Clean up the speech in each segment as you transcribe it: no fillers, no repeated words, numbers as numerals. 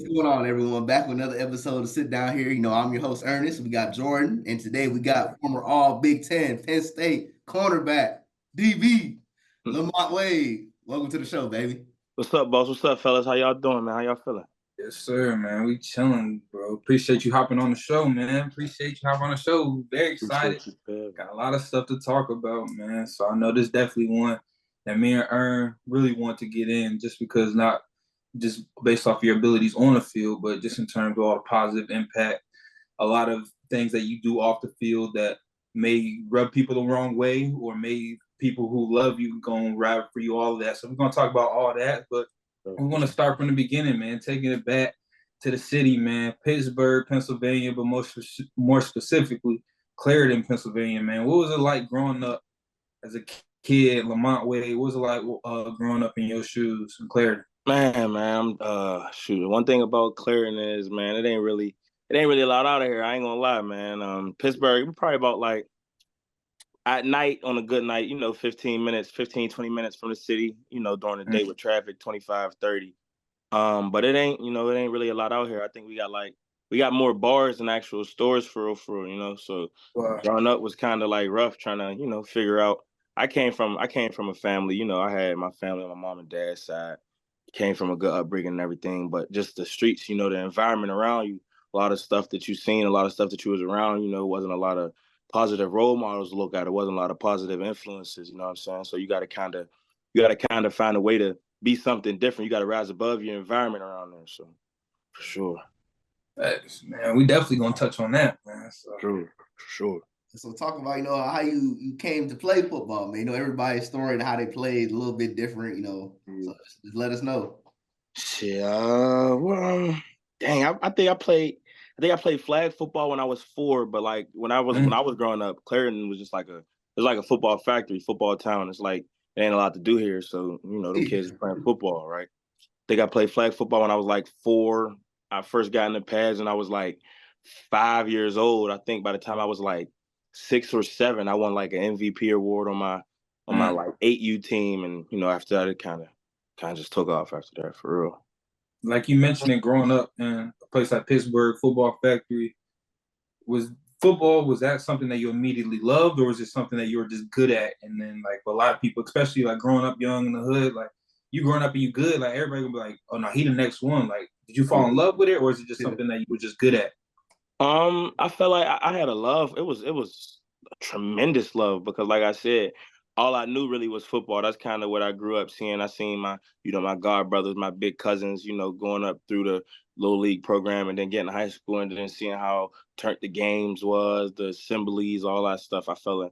going on, everyone? Back with another episode of Sit Down here. I'm your host, Ernest. We got Jordan, and today we got former All Big Ten, Penn State cornerback, DB, Lamont Wade. Welcome to the show, baby. What's up, boss? What's up, fellas? How y'all doing, man? How y'all feeling? Yes, sir, man. We chilling, bro. Appreciate you hopping on the show, man. Appreciate you hopping on the show. Very excited. Got a lot of stuff to talk about, man. So I know this definitely one that me and Ern really want to get in, just because not just based off your abilities on the field, but just in terms of all the positive impact, a lot of things that you do off the field that may rub people the wrong way or may people who love you going to ride for you, all of that. So we're going to talk about all that, but we want to start from the beginning, man, taking it back to the city, man, Pittsburgh, Pennsylvania, but more specifically, Clarendon, Pennsylvania, man. What was it like growing up as a kid, Lamont Wade? What was it like growing up in your shoes in Clarendon? Man, shoot. One thing about Clarendon is, man, it ain't really a lot out of here. I ain't gonna lie, man. Pittsburgh, we're probably about like at night on a good night, 15 minutes, 15, 20 minutes from the city, during the day with traffic, 25, 30. But it ain't really a lot out here. I think we got more bars than actual stores for real. So growing up was kind of like rough trying to, figure out. I came from a family, I had my family on my mom and dad's side. Came from a good upbringing and everything, but just the streets, the environment around you, a lot of stuff that you seen, a lot of stuff that you was around, wasn't a lot of positive role models to look at. It wasn't a lot of positive influences, you know what I'm saying? So you gotta kind of find a way to be something different. You gotta rise above your environment around there. So for sure. Thanks, man. We definitely gonna touch on that, man. So. For sure. So talk about, how you came to play football, man. Everybody's story and how they played a little bit different, So just let us know. Shit, dang, I think I played flag football when I was 4, but like when I was growing up, Clarendon was just like a football factory, football town. It's like there ain't a lot to do here, so the kids are playing football, right? I think I played flag football when I was like 4. I first got in the pads and I was like 5 years old. I think by the time I was like 6 or 7, I won like an MVP award on my like 8U team, and after that it kind of just took off after that, for real. Like you mentioned it, growing up in a place like Pittsburgh, football factory, was that something that you immediately loved, or was it something that you were just good at? And then like a lot of people, especially like growing up young in the hood, like you growing up and you good, like everybody gonna be like, oh no, he the next one. Like, did you fall in love with it, or is it just something that you were just good at? I felt like I had a love. It was a tremendous love because, like I said, all I knew really was football. That's kind of what I grew up seeing. I seen my god brothers, my big cousins, going up through the little league program and then getting to high school and then seeing how turnt the games was, the assemblies, all that stuff. I fell in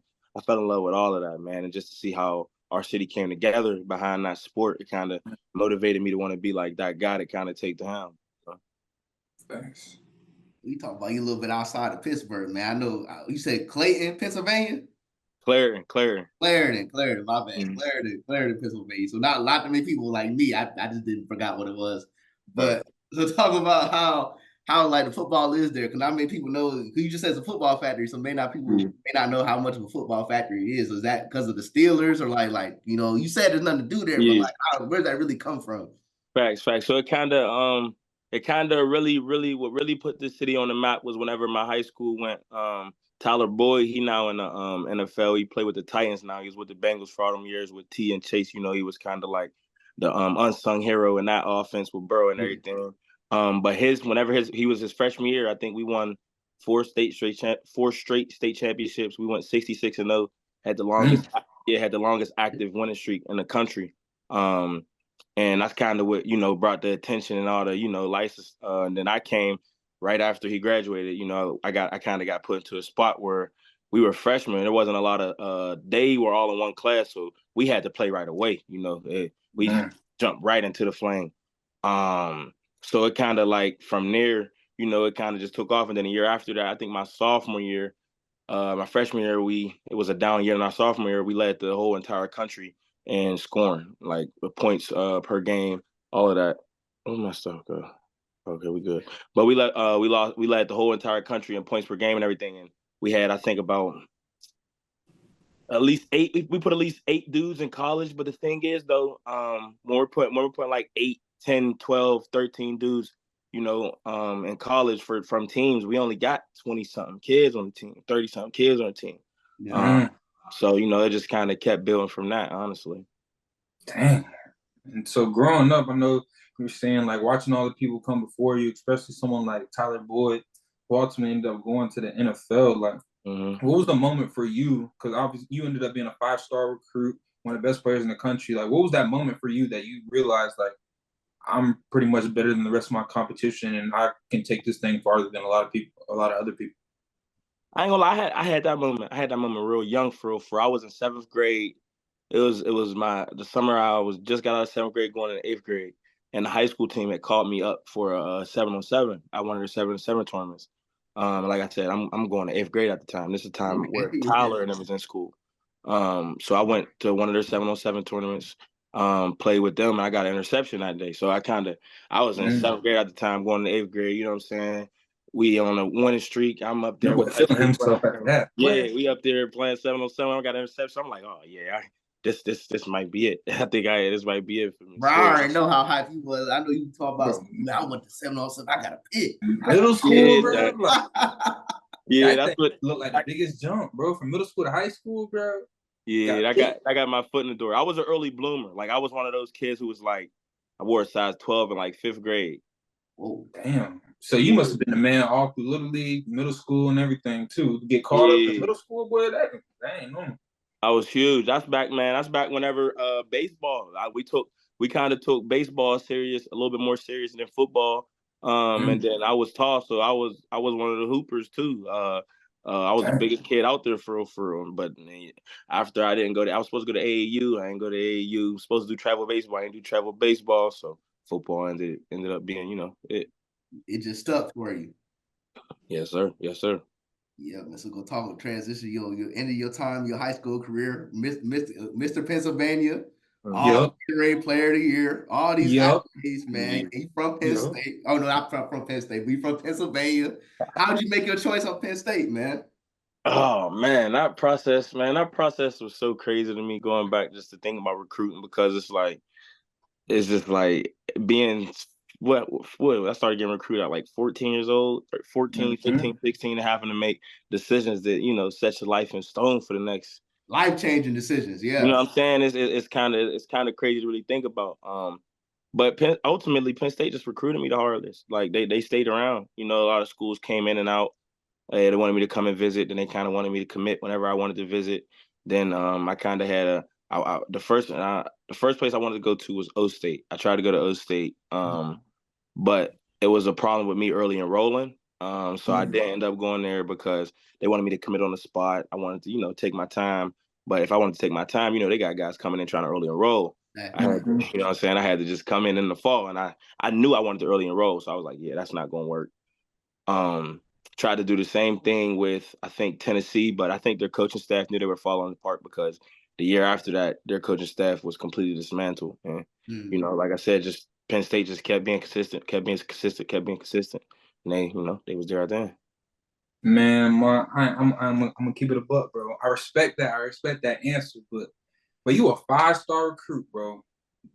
love with all of that, man. And just to see how our city came together behind that sport, it kind of motivated me to want to be like that guy to kind of take the helm. So. Thanks. We talk about you a little bit outside of Pittsburgh, man. I know you said Clayton, Pennsylvania. Clarendon. My bad. Clarendon, Pennsylvania. So not too many people like me. I just didn't forgot what it was. But so talk about how like the football is there, because not many people know. You just said it's a football factory, so people may not know how much of a football factory it is. So is that because of the Steelers, or like you said there's nothing to do there, but like where does that really come from? Facts. So it kind of really what really put this city on the map was whenever my high school went. Tyler Boyd, he now in the NFL. He played with the Titans now. He was with the Bengals for all them years with T and Chase. He was kind of like the unsung hero in that offense with Burrow and everything. But he was his freshman year, I think we won 4 straight state championships. We went 66-0. Had the longest active winning streak in the country. And that's kind of what brought the attention and all the license. And then I came right after he graduated. I kind of got put into a spot where we were freshmen. There wasn't a lot of they were all in one class, so we had to play right away. We jumped right into the flame. So it kind of like from there, it kind of just took off. And then a year after that, I think my sophomore year, my freshman year, it was a down year. In our sophomore year, we led the whole entire country in scoring, like the points per game, all of that. Oh, my stuff good. Okay, we good. But we led the whole entire country in points per game and everything. And we had, I think, about at least 8. We put at least 8 dudes in college. But the thing is, though, when we're putting like 8, 10, 12, 13 dudes, in college from teams, we only got 20-something kids on the team, 30-something kids on the team. Yeah. So, it just kind of kept building from that, honestly. Dang. And so growing up, I know you were saying, like, watching all the people come before you, especially someone like Tyler Boyd, who ultimately ended up going to the NFL. Like, what was the moment for you? Because obviously you ended up being a 5-star recruit, one of the best players in the country. Like, what was that moment for you that you realized, like, I'm pretty much better than the rest of my competition, and I can take this thing farther than a lot of other people? I ain't gonna lie, I had that moment. I had that moment real young for real. I was in 7th grade. It was the summer I was just got out of 7th grade going into 8th grade. And the high school team had called me up for a 7-on-7 at one of the 7-on-7 tournaments. Like I said, I'm going to 8th grade at the time. This is the time where Tyler and them was in school. So I went to one of their 7-on-7 tournaments, played with them, and I got an interception that day. So I was in 7th grade at the time, going to 8th grade, you know what I'm saying? We on a winning streak. I'm up there. Feeling himself at that. Yeah, we up there playing 7-on-7. I got an interception. I'm like, oh yeah, this might be it. I think this might be it for me. Bro, I already know how hype you was. I know you talk about, I went to 7-on-7. I got a pick. Middle school, bro. Yeah, that's what looked like the biggest jump, bro, from middle school to high school, bro. Yeah, I got my foot in the door. I was an early bloomer. Like, I was one of those kids who was like, I wore a size 12 in like 5th grade. Oh, damn. So you must have been a man all through Little League, middle school, and everything, too. To get caught up in middle school, boy, that ain't normal. I was huge. That's back, man. That's back whenever baseball. We kind of took baseball serious, a little bit more serious than football. And then I was tall, so I was one of the hoopers too. I was the biggest kid out there for real. But after I didn't go I was supposed to go to AAU. I didn't go to AAU. I was supposed to do travel baseball. I didn't do travel baseball. So football ended up being, it. It just stuck for you. Yes, sir. Yes, sir. Yeah, so go talk about transition. Your end of your time, your high school career, Mr. Pennsylvania, all-grade player of the year, all these accolades, man. He from Penn State. Oh no, not from Penn State. We from Pennsylvania. How did you make your choice on Penn State, man? Oh man, that process was so crazy to me, going back just to think about recruiting, because it's just like being I started getting recruited at like 14 years old, 14, 15, 16, and having to make decisions that, set your life in stone for the next life-changing decisions. Yeah. You know what I'm saying? It's kind of crazy to really think about. But ultimately Penn State just recruited me the hardest. Like they stayed around. A lot of schools came in and out. They wanted me to come and visit. Then they kind of wanted me to commit whenever I wanted to visit. Then I kind of had the first place I wanted to go to was O State. I tried to go to O State, but it was a problem with me early enrolling. So I didn't end up going there because they wanted me to commit on the spot. I wanted to, take my time. But if I wanted to take my time, they got guys coming in trying to early enroll. I had to, you know what I'm saying? I had to just come in the fall, and I knew I wanted to early enroll. So I was like, yeah, that's not going to work. Tried to do the same thing with, I think, Tennessee, but I think their coaching staff knew they were falling apart because the year after that, their coaching staff was completely dismantled. And, like I said, just Penn State just kept being consistent. And they was there at the end. Man, I'm gonna keep it a buck, bro. I respect that answer, but you a 5-star recruit, bro.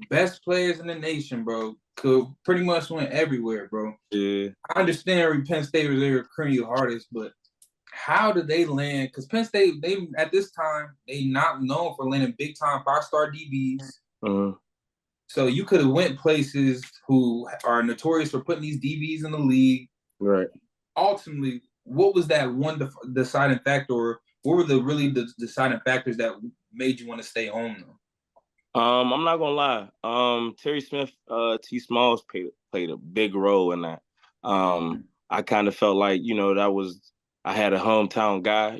Best players in the nation, bro. Could pretty much went everywhere, bro. Yeah. I understand Penn State was there recruiting you hardest, but how did they land? Because Penn State, they at this time, they not known for landing big time 5-star DBs. So you could have went places who are notorious for putting these DBs in the league. Right. Ultimately, what was that one deciding factor, or what were the deciding factors that made you want to stay home though? I'm not gonna lie. Terry Smith, T. Smalls played a big role in that. I kind of felt like, I had a hometown guy,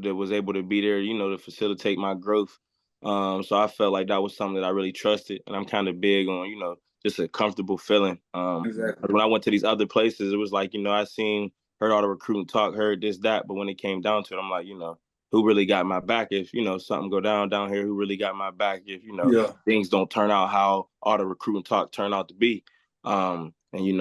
that was able to be there, to facilitate my growth. So I felt like that was something that I really trusted, and I'm kind of big on, just a comfortable feeling. Exactly. When I went to these other places, it was like, heard all the recruiting talk, heard this, that, but when it came down to it, I'm like, who really got my back if, something go down here? Who really got my back if, things don't turn out how all the recruiting talk turned out to be? And, when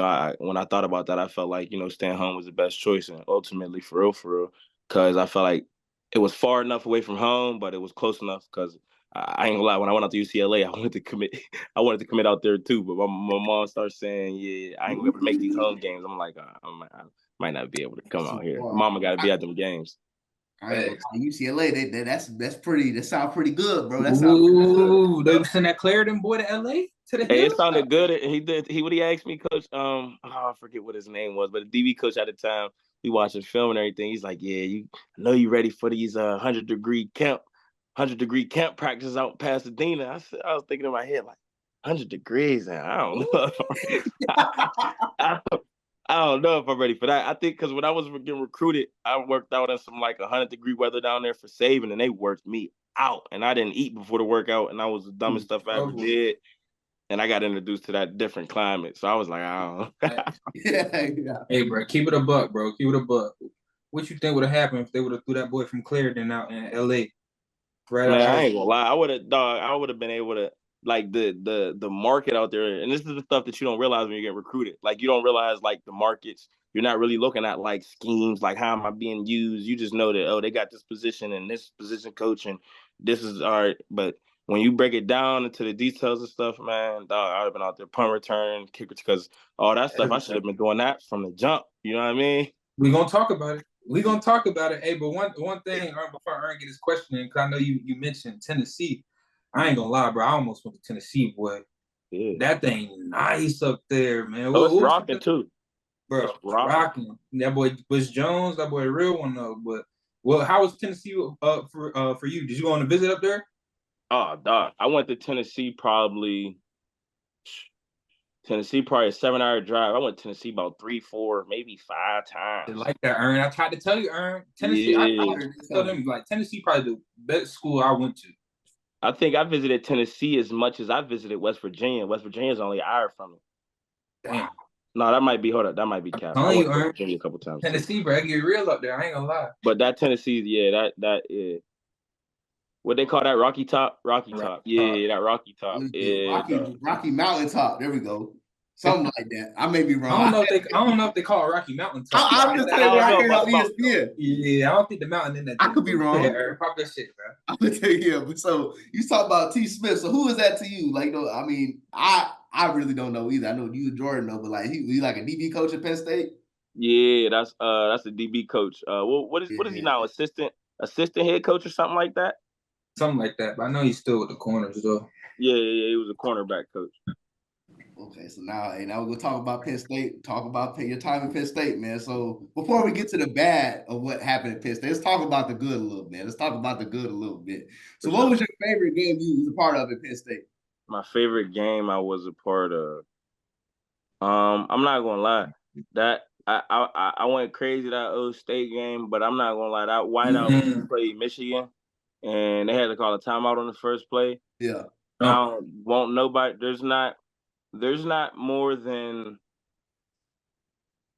I thought about that, I felt like, staying home was the best choice. And ultimately, for real, because I felt like it was far enough away from home, but it was close enough because I ain't gonna lie. When I went out to UCLA, I wanted to commit. I wanted to commit out there too, but my mom started saying, "Yeah, I ain't gonna be able to make these home games." I'm like, I might not be able to come out here. Mama got to be at them games. I ain't gonna lie, UCLA. That's pretty. That sounds pretty good, bro. That sounds pretty good. They send that Clarendon boy to LA to the Hey, it sounded good. He asked me, coach. I forget what his name was, but the DB coach at the time. We watching film and everything. He's like, "Yeah, I know you ready for these 100-degree camp practice out in Pasadena." I was thinking in my head like, 100 degrees, and I don't know. I don't know if I'm ready for that. I think because when I was getting recruited, I worked out in some like 100-degree weather down there for saving, and they worked me out. And I didn't eat before the workout, and I was the dumbest stuff I ever did. And I got introduced to that different climate. So I was like, I don't know. Yeah. Hey, bro, keep it a buck, bro. Keep it a buck. What you think would have happened if they would have threw that boy from Clarendon out in LA? Right. Man, I ain't gonna lie. I would have been able to, like, the market out there. And this is the stuff that you don't realize when you get recruited. Like, you don't realize like the markets. You're not really looking at like schemes, like how am I being used? You just know that, oh, they got this position and this position coach, and this is all right. But when you break it down into the details and stuff, man, dog, I'd have been out there punt return, kicker, because all that stuff, I should have been doing that from the jump. You know what I mean? We're going to talk about it. Hey, but one thing, before Aaron get his question in, because I know you mentioned Tennessee. I ain't going to lie, bro. I almost went to Tennessee, boy. Yeah. That thing nice up there, man. Oh, it's rocking, too. Bro, rocking. That boy Bush Jones, that boy a real one, though. But, well, how was Tennessee for you? Did you go on a visit up there? Oh, dog. I went to Tennessee probably a 7-hour drive. I went to Tennessee about 3, 4, maybe 5 times. I like that, Ern. I tried to tell you, Ern. Tennessee, yeah. I tell them, like, Tennessee probably the best school I went to. I think I visited Tennessee as much as I visited West Virginia. West Virginia is only an hour from me. Damn. No, that might be cap. I went to Virginia a couple times. Tennessee, too. Bro, I get real up there. I ain't gonna lie. But that Tennessee, yeah, that yeah. What they call that? Rocky Top? Rocky Top. Yeah, that Rocky Top. Yeah, Rocky Mountain Top. There we go. Something like that. I may be wrong. I don't know if they call it Rocky Mountain Top. I'm just telling you what I heard on ESPN. Yeah, I don't think the mountain in that. I could be wrong. Pop that shit, bro. I'm gonna tell you. Yeah, so you talk about T. Smith. So who is that to you? Like, no, I mean, I really don't know either. I know you and Jordan know, but like, he like a DB coach at Penn State. Yeah, that's a DB coach. What is he now? Assistant head coach or something like that. Something like that, but I know he's still with the corners though. Yeah, he was a cornerback coach. Okay, so now we're gonna talk about Penn State. Talk about your time in Penn State, man. So before we get to the bad of what happened at Penn State, let's talk about the good a little bit. So, what was your favorite game you was a part of at Penn State? My favorite game I was a part of. I'm not gonna lie, that I went crazy that old State game, but I'm not gonna lie, that whiteout played Michigan. And they had to call a timeout on the first play. Yeah. Won't nobody. There's not more than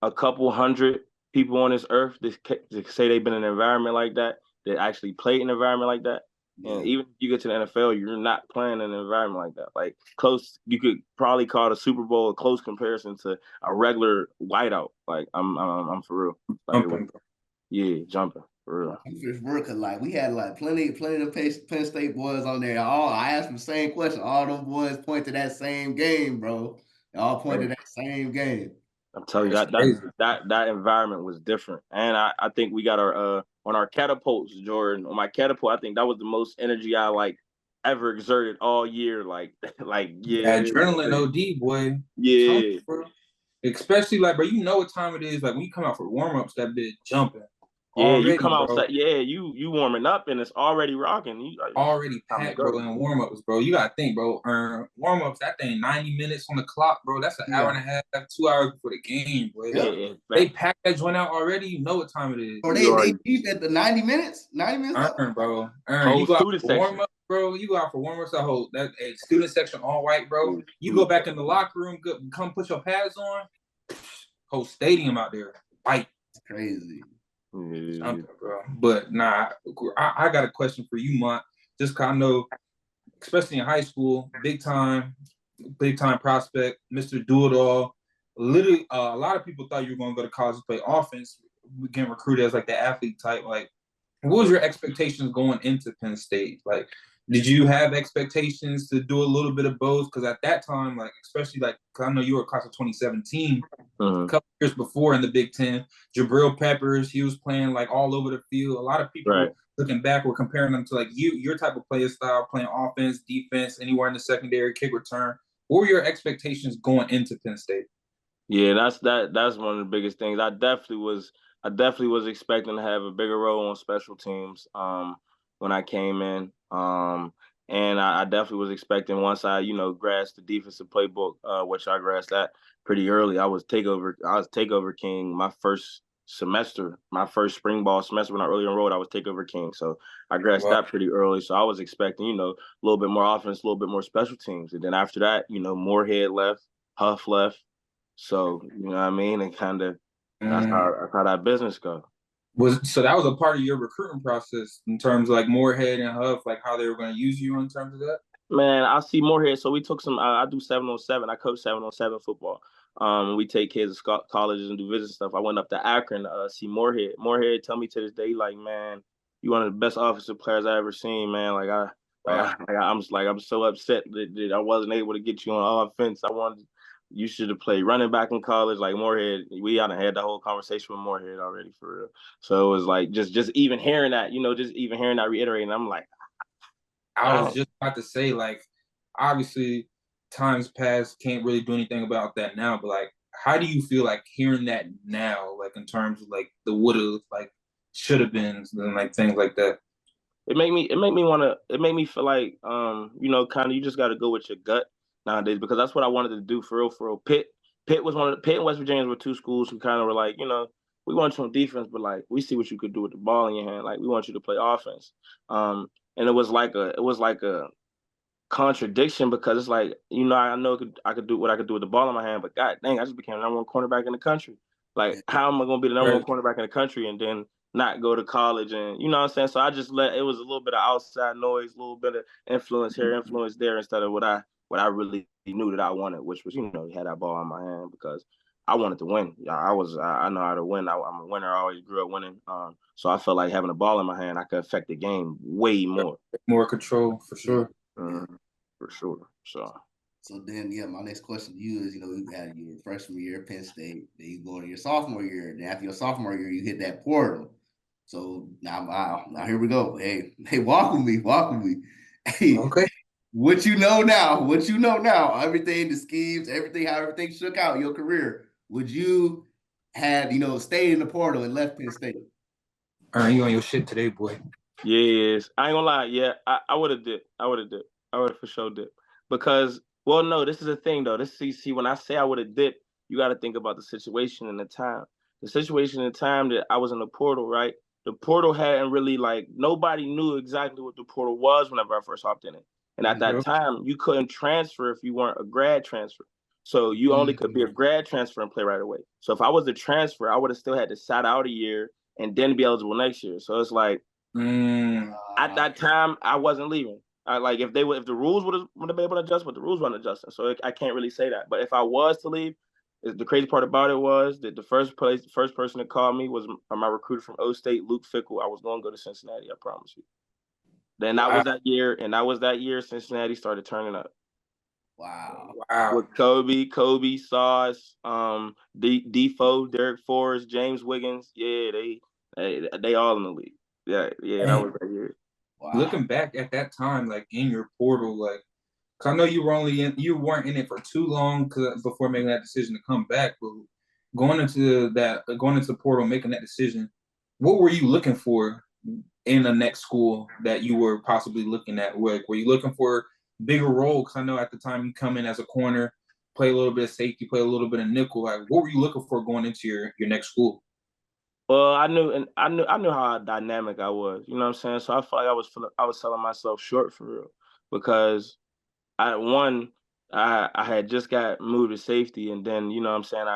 a couple hundred people on this earth that say they've been in an environment like that actually played in an environment like that. Yeah. And even if you get to the NFL, you're not playing in an environment like that. Like close, you could probably call the Super Bowl a close comparison to a regular whiteout. Like I'm for real. Like, jumping. For real. Like we had like plenty of Penn State boys on there. I asked them the same question. All them boys point to that same game, bro. They all pointed to that same game. I'm telling you that environment was different, and I think we got our on our catapults, Jordan. On my catapult, I think that was the most energy I like ever exerted all year. Like yeah, adrenaline, OD boy. Yeah, especially like, bro, you know what time it is. Like when you come out for warm ups, that bitch jumping. Yeah, already, you come outside. Yeah, you warming up and it's already rocking. You already packed, bro, in warm ups, bro. You gotta think, bro. Warm ups, that thing 90 minutes on the clock, bro. That's an hour and a half, 2 hours before the game, bro. Yeah, they packed that joint out already. You know what time it is. Or they deep at the 90 minutes. 90 minutes. Bro. You go out for warm up, bro. You go out for warm ups. That student section all white, bro. You go back in the locker room, come put your pads on. Whole stadium out there, white. It's crazy. Something, bro. But nah, I got a question for you, Mont. Just cause I know, especially in high school, big time prospect, Mr. Do-It-All. Literally, a lot of people thought you were going to go to college to play offense, getting recruited as like the athlete type. Like, what was your expectations going into Penn State? Like, Did you have expectations to do a little bit of both? Because at that time, like especially like, cause I know you were a class of 2017. A couple years before in the Big Ten, Jabril Peppers, he was playing like all over the field. A lot of people looking back were comparing them to like your type of play style, playing offense, defense, anywhere in the secondary, kick return. What were your expectations going into Penn State? Yeah, that's one of the biggest things. I definitely was expecting to have a bigger role on special teams when I came in. And I definitely was expecting once I, grasped the defensive playbook, which I grasped that pretty early. I was takeover king my first semester, my first spring ball semester when I early enrolled, I was takeover king. So I grasped that pretty early. So I was expecting, a little bit more offense, a little bit more special teams. And then after that, Moorhead left, Huff left. So, you know what I mean? And kind of that's how that business go. So that was a part of your recruiting process in terms of like Moorhead and Huff, like how they were going to use you in terms of that? Man, I see Moorhead. So we took I do 7-on-7. I coach 7-on-7 football. We take kids to colleges and do visit stuff. I went up to Akron to see Moorhead. Moorhead tell me to this day, like, man, you one of the best offensive players I ever seen, man. I'm so upset that I wasn't able to get you on offense. You should have played running back in college, like Moorhead. We had the whole conversation with Moorhead already, for real. So it was like just even hearing that, reiterating, I'm like, I was just about to say, like, obviously times past, can't really do anything about that now, but like, how do you feel like hearing that now, like in terms of like the woulda, like should have been, and like things like that? It made me feel like, kind of, you just got to go with your gut nowadays, because that's what I wanted to do, for real. Pitt and West Virginia were two schools who kind of were like, we want you on defense, but like, we see what you could do with the ball in your hand. Like, we want you to play offense. And it was like a contradiction, because it's like, I know I could do what I could do with the ball in my hand, but god dang, I just became the number one cornerback in the country. Like, how am I going to be the number one cornerback in the country and then not go to college? And you know what I'm saying? So I just it was a little bit of outside noise, a little bit of influence here, influence there, instead of what I really knew that I wanted, which was, had that ball in my hand, because I wanted to win. I know how to win. I'm a winner. I always grew up winning. So I felt like having a ball in my hand, I could affect the game way more. More control, for sure. For sure. So then, my next question to you is, you had your freshman year at Penn State, then you go to your sophomore year, then after your sophomore year, you hit that portal. So now here we go. Hey, walk with me. Hey, okay. What you know now, everything, the schemes, everything, how everything shook out in your career, would you have, stayed in the portal and left Penn State? You on your shit today, boy. Yes. I ain't gonna lie. Yeah, I would have did. I would have for sure did. Because, well, no, this is the thing, though. See, when I say I would have did, you got to think about the situation and the time. The situation and the time that I was in the portal, right? The portal hadn't really, like, nobody knew exactly what the portal was whenever I first hopped in it. And at that time, you couldn't transfer if you weren't a grad transfer. So you only could be a grad transfer and play right away. So if I was a transfer, I would have still had to sit out a year and then be eligible next year. So it's like, at that time, I wasn't leaving. If the rules would have been able to adjust, but the rules weren't adjusting. So I can't really say that. But if I was to leave, the crazy part about it was that the first person that called me was my recruiter from O State, Luke Fickle. I was going to go to Cincinnati, I promise you. Then that was that year Cincinnati started turning up. Wow. With Kobe, Sauce, Defoe, Derek Forrest, James Wiggins. Yeah, they all in the league. Yeah, that was that year. Wow. Looking back at that time, like in your portal, like, cause I know you weren't in it for too long before making that decision to come back, but going into the portal, making that decision, what were you looking for in the next school that you were possibly looking at? Were you looking for bigger role? Because I know at the time you come in as a corner, play a little bit of safety, play a little bit of nickel. Like, what were you looking for going into your next school? Well, I knew how dynamic I was. You know what I'm saying? So I felt like I was selling myself short, for real, because I had just got moved to safety, and then, you know what I'm saying,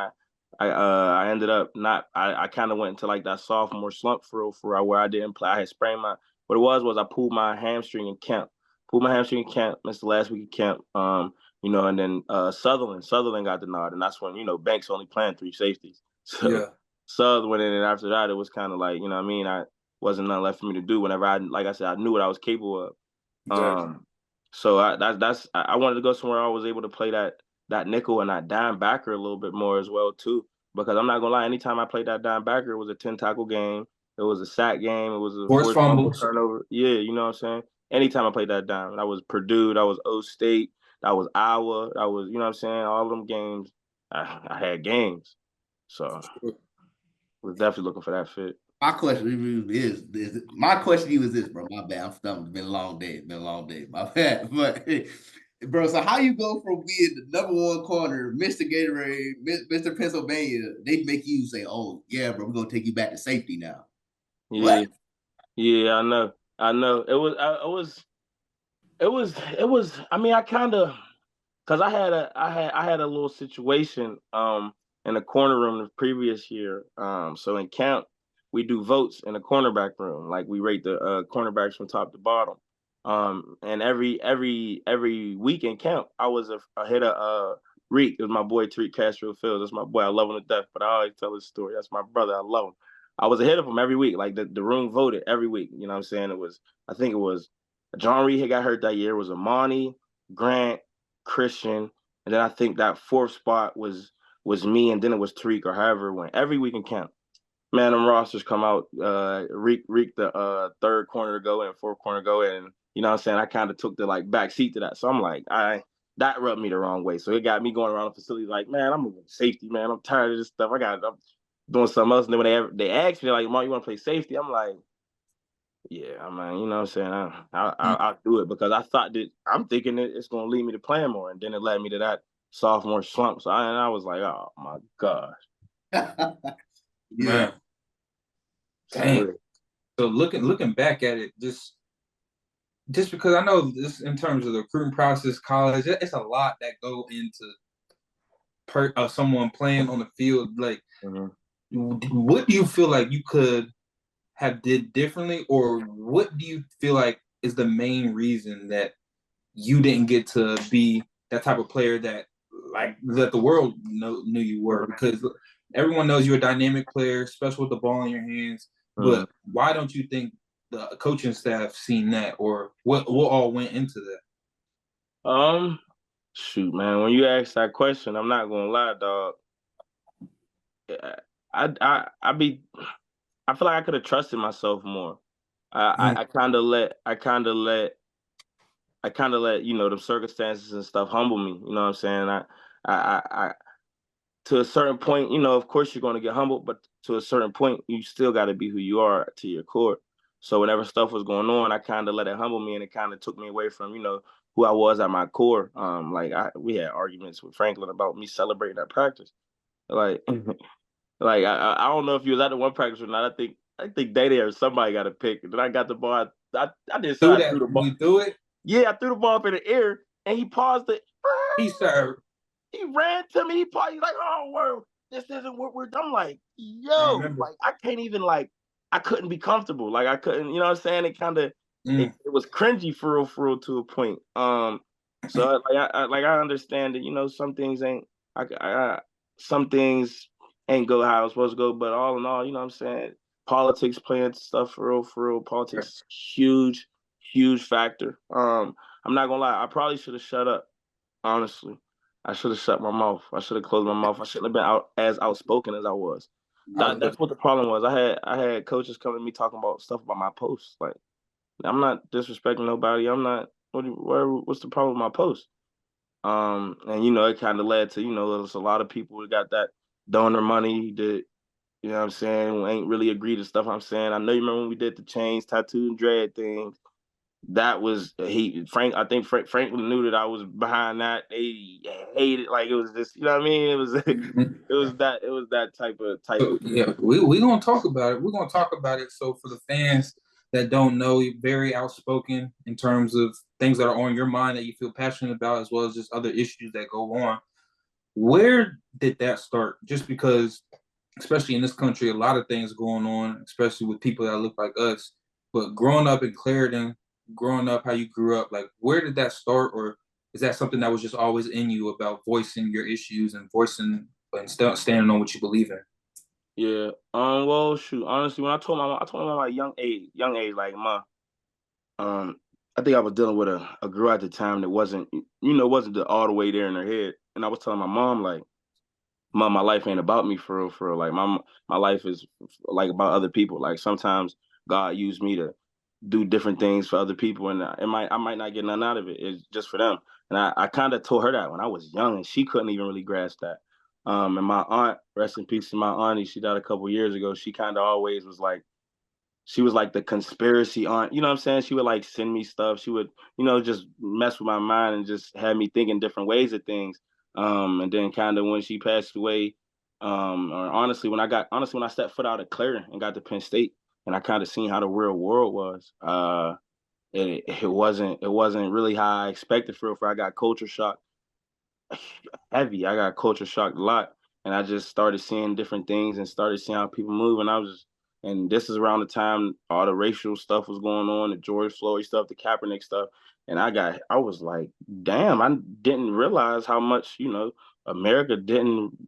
I ended up not. I kind of went into like that sophomore slump, for real, where I didn't play. I had sprained what it was I pulled my hamstring in camp. Missed the last week of camp. And then Sutherland got the nod, and that's when, Banks only playing 3 safeties. So yeah. Sutherland went in, and after that, it was kind of like, I wasn't nothing left for me to do. Whenever like I said, I knew what I was capable of. So I wanted to go somewhere I was able to play that nickel and that dime backer a little bit more as well too. Because I'm not gonna lie, anytime I played that dime backer, it was a 10 tackle game, it was a sack game, it was a forced fumble turnover. Yeah, you know what I'm saying? Anytime I played that dime, that was Purdue, that was O State, that was Iowa, that was, you know what I'm saying? All of them games, I had games. So was definitely looking for that fit. My question is my question to you is this, bro. My bad. I'm stumped. It's been a long day. My bad. But bro, so how you go from being the number one corner, Mr. Gatorade, Mr. Pennsylvania, they make you say, "Oh yeah, bro, we're gonna take you back to safety now." Yeah, what? Yeah, I know. It was. I mean, I kind of, cause I had a little situation in the corner room the previous year. So in camp we do votes in the cornerback room, like we rate the cornerbacks from top to bottom. And every week in camp I hit a Reek. It was my boy Tariq Castro Fields. That's my boy. I love him to death, but I always tell his story. That's my brother. I love him. I was ahead of him every week. Like the room voted every week. You know what I'm saying? I think it was John Reed had got hurt that year. It was Amani, Grant, Christian, and then I think that fourth spot was me, and then it was Tariq or however it went. Every week in camp, man, them rosters come out. Reek the third corner to go and fourth corner to go, and you know what I'm saying. I kind of took the like back seat to that, so I'm like, that rubbed me the wrong way. So it got me going around the facility like, man, I'm moving safety, man. I'm tired of this stuff. I'm doing something else. And then when they asked me like, Mark, you want to play safety? I'm like, yeah, I mean, you know what I'm saying? I'll do it because I'm thinking that it's going to lead me to playing more. And then it led me to that sophomore slump. So I was like, oh my gosh. Man. Dang. So looking back at it, just because I know this in terms of the recruiting process, college, it's a lot that go into someone playing on the field. Like, what do you feel like you could have did differently, or what do you feel like is the main reason that you didn't get to be that type of player that the world knew you were? Because everyone knows you're a dynamic player, especially with the ball in your hands. But why don't you think the coaching staff seen that, or what all went into that? Shoot, man, when you ask that question, I'm not gonna lie, dog. I feel like I could have trusted myself more. I kind of let the circumstances and stuff humble me. You know what I'm saying? I to a certain point, of course you're going to get humbled, but to a certain point, you still got to be who you are to your core. So whenever stuff was going on, I kind of let it humble me, and it kind of took me away from who I was at my core. We had arguments with Franklin about me celebrating at practice, like. Like I don't know if you was at the one practice or not. I think Day or somebody got a pick. And then I got the ball. I did something. I threw the ball. You threw it? Yeah, I threw the ball up in the air, and he paused it. He served. He ran to me. He paused. He's like, "Oh, well, this isn't what we're." I'm like, "Yo, I can't even I couldn't be comfortable. Like I couldn't. You know what I'm saying? It kind of it was cringy for real to a point. So I understand that some things ain't some things ain't go how it's supposed to go, but all in all, you know what I'm saying? Politics playing stuff for real. Politics is huge factor. I'm not gonna lie, I probably should have shut up, honestly. I should have shut my mouth. I should have closed my mouth. I shouldn't have been as outspoken as I was. That's what the problem was. I had coaches coming to me talking about stuff about my posts. Like, I'm not disrespecting nobody. I'm not what's the problem with my post? And it kind of led to, there's a lot of people who got that donor money that, you know what I'm saying, ain't really agree to stuff I'm saying. I know you remember when we did the chains, tattoo, and dread things. That was I think Franklin knew that I was behind that. They hated, like, it was just, you know what I mean? It was that type of yeah, we gonna talk about it. We're gonna talk about it. So for the fans that don't know, you're very outspoken in terms of things that are on your mind that you feel passionate about, as well as just other issues that go on. Where did that start? Just because, especially in this country, a lot of things going on, especially with people that look like us. But growing up in Clarendon, growing up how you grew up, like, where did that start? Or is that something that was just always in you about voicing your issues and voicing and standing on what you believe in? Yeah. Well, shoot. Honestly, when I told my mom, like young age, like, Ma, I think I was dealing with a girl at the time that wasn't all the way there in her head. And I was telling my mom, like, Mom, my life ain't about me for real, for real. Like my life is like about other people. Like sometimes God used me to do different things for other people, and I might not get nothing out of it. It's just for them. And I kind of told her that when I was young, and she couldn't even really grasp that. And my aunt, rest in peace to my auntie, she died a couple years ago. She kind of always was like, she was like the conspiracy aunt. You know what I'm saying? She would like send me stuff. She would, just mess with my mind and just have me thinking different ways of things. And then kind of when she passed away, or honestly, when I stepped foot out of Claire and got to Penn State, and I kind of seen how the real world was, it wasn't really how I expected for I got culture shock heavy. I got culture shocked a lot, and I just started seeing different things and started seeing how people move. And this is around the time all the racial stuff was going on, the George Floyd stuff, the Kaepernick stuff, and I was like, damn, I didn't realize how much how much America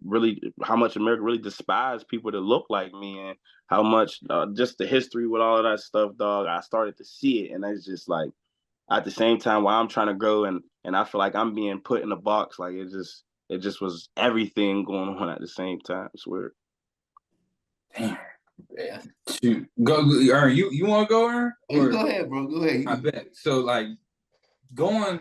really despised people that look like me, and how much just the history with all of that stuff, dog. I started to see it, and it's just like at the same time while I'm trying to grow and I feel like I'm being put in a box, like it just was everything going on at the same time. It's weird. Damn. Yeah. Shoot. Go Aaron, you wanna go, Aaron? Or, go ahead, bro. Go ahead. I bet. So like going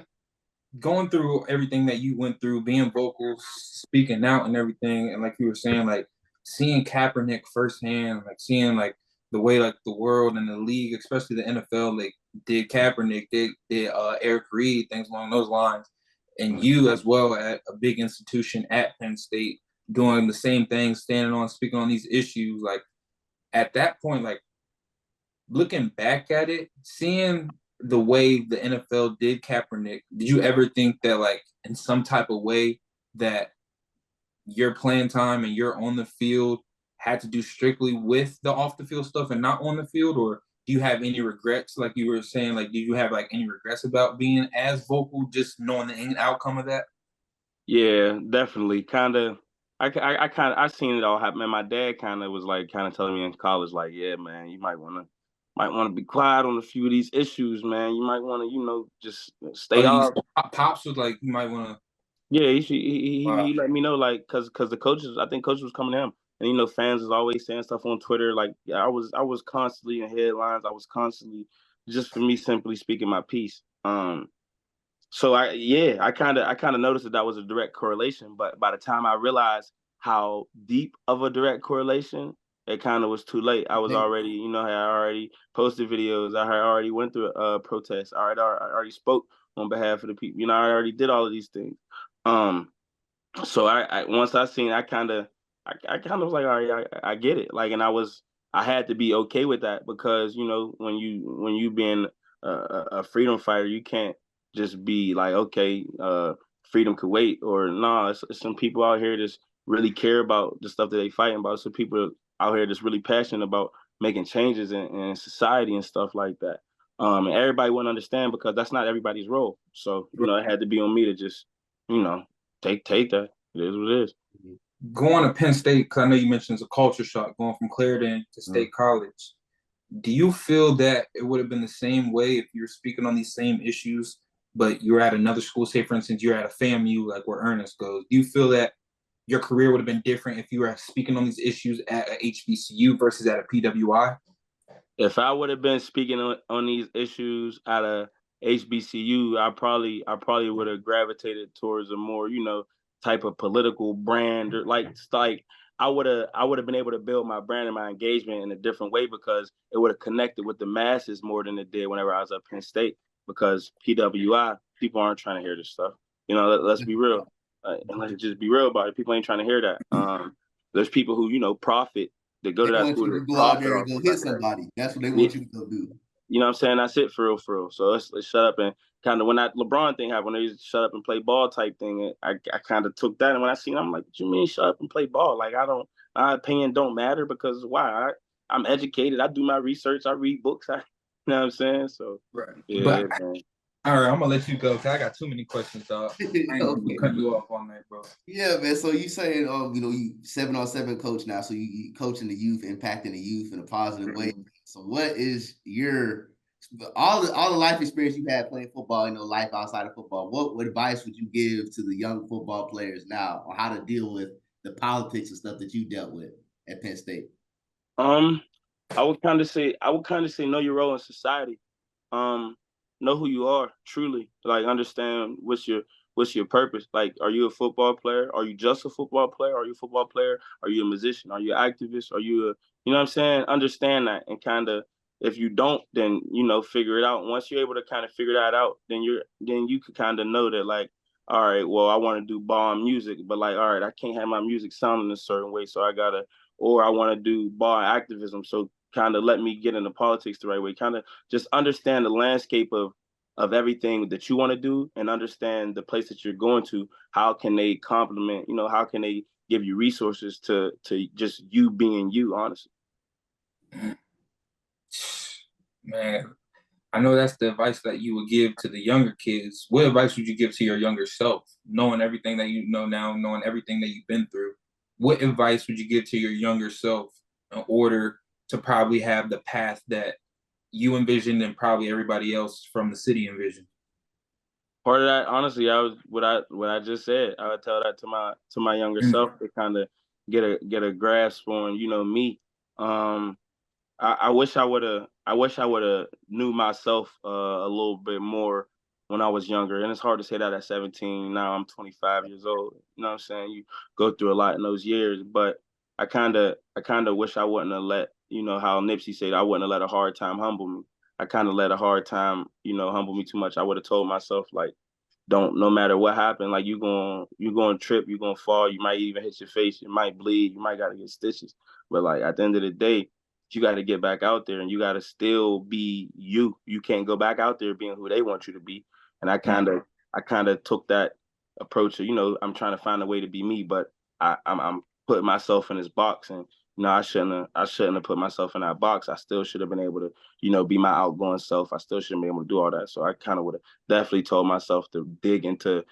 through everything that you went through, being vocal, speaking out and everything, and like you were saying, like seeing Kaepernick firsthand, like seeing like the way like the world and the league, especially the NFL, like did Kaepernick, did Eric Reed, things along those lines, and you as well at a big institution at Penn State doing the same thing, standing on, speaking on these issues. Like at that point, like looking back at it, seeing the way the NFL did Kaepernick, did you ever think that like in some type of way that your playing time and you're on the field had to do strictly with the off the field stuff and not on the field? Or do you have any regrets? Like you were saying, like, do you have like any regrets about being as vocal, just knowing the end outcome of that? Yeah, definitely. I seen it all happen. And my dad kind of was like telling me in college, like, yeah, man, you might want to be quiet on a few of these issues, man. You might want to, just stay off. Pops was like, you might want to. Yeah, he let me know, like, cause the coaches, I think coaches was coming to him, and fans is always saying stuff on Twitter. Like, I was constantly in headlines. I was constantly just for me simply speaking my piece. So I kind of noticed that was a direct correlation, but by the time I realized how deep of a direct correlation, it kind of was too late. I was already, I already posted videos. I had already went through a protest. I already spoke on behalf of the people. I already did all of these things. So I once I seen, I kind of was like, all right, I get it. Like, and I had to be okay with that because when you being a freedom fighter, you can't just be like, okay, freedom could wait, or nah. It's some people out here that's really care about the stuff that they fighting about. Some people out here that's really passionate about making changes in society and stuff like that. And everybody wouldn't understand because that's not everybody's role. So it had to be on me to just take that. It is what it is. Going to Penn State, because I know you mentioned it's a culture shock, going from Clarendon to State College. Do you feel that it would have been the same way if you were speaking on these same issues, but you were at another school? Say, for instance, you're at a FAMU, like where Ernest goes. Do you feel that your career would have been different if you were speaking on these issues at a HBCU versus at a PWI? If I would have been speaking on these issues at a HBCU, I probably would have gravitated towards a more, type of political brand, or like I would have been able to build my brand and my engagement in a different way because it would have connected with the masses more than it did whenever I was at Penn State. Because PWI, people aren't trying to hear this stuff. Let's be real. And let's just be real about it. People ain't trying to hear that. There's people who profit. They go to that school to go out there and go hit somebody. That's what they want you to go do. You know what I'm saying? That's it for real. So let's shut up and kind of when that LeBron thing happened, when they shut up and play ball type thing, I kind of took that. And when I seen it, I'm like, what you mean shut up and play ball? Like my opinion don't matter because why? I'm educated. I do my research. I read books. You know what I'm saying? So right. Yeah, but, man. All right, I'm gonna let you go because I got too many questions, dog. I ain't gonna cut you off on that, bro. Yeah, man. So you saying, you 7-on-7 coach now, so you coaching the youth, impacting the youth in a positive way. So what is your all the life experience you had playing football, life outside of football, what advice would you give to the young football players now on how to deal with the politics and stuff that you dealt with at Penn State? I would kind of say know your role in society. Know who you are truly. Like understand what's your purpose. Like, are you a football player? Are you just a football player? Are you a football player? Are you a musician? Are you an activist? Are you a you know what I'm saying? Understand that and kind of if you don't, then figure it out. Once you're able to kind of figure that out, then you could kind of know that like, all right, well, I want to do bomb music, but like, all right, I can't have my music sounding a certain way, so I gotta, or I want to do bar activism, so kind of let me get into politics the right way. Kind of just understand the landscape of everything that you want to do and understand the place that you're going to. How can they complement? How can they give you resources to just you being you, honestly. Man, I know that's the advice that you would give to the younger kids. What advice would you give to your younger self, knowing everything that you know now, knowing everything that you've been through? What advice would you give to your younger self in order to probably have the path that you envisioned and probably everybody else from the city envisioned? Part of that, honestly, I was what I just said. I would tell that to my younger self to kind of get a grasp on me. I wish I would have knew myself a little bit more when I was younger. And it's hard to say that at 17. Now I'm 25 years old. You know what I'm saying? You go through a lot in those years, but I kind of wish I wouldn't have let, how Nipsey said, I wouldn't have let a hard time humble me. I kind of let a hard time, humble me too much. I would have told myself like, no matter what happened, like you going to trip, you going to fall, you might even hit your face, you might bleed, you might got to get stitches. But like at the end of the day, you got to get back out there and you got to still be you. You can't go back out there being who they want you to be. And I kind of took that approach of, I'm trying to find a way to be me, but I'm putting myself in this box, and I shouldn't have put myself in that box. I still should have been able to, be my outgoing self. I still shouldn't be able to do all that. So I kind of would have definitely told myself to dig into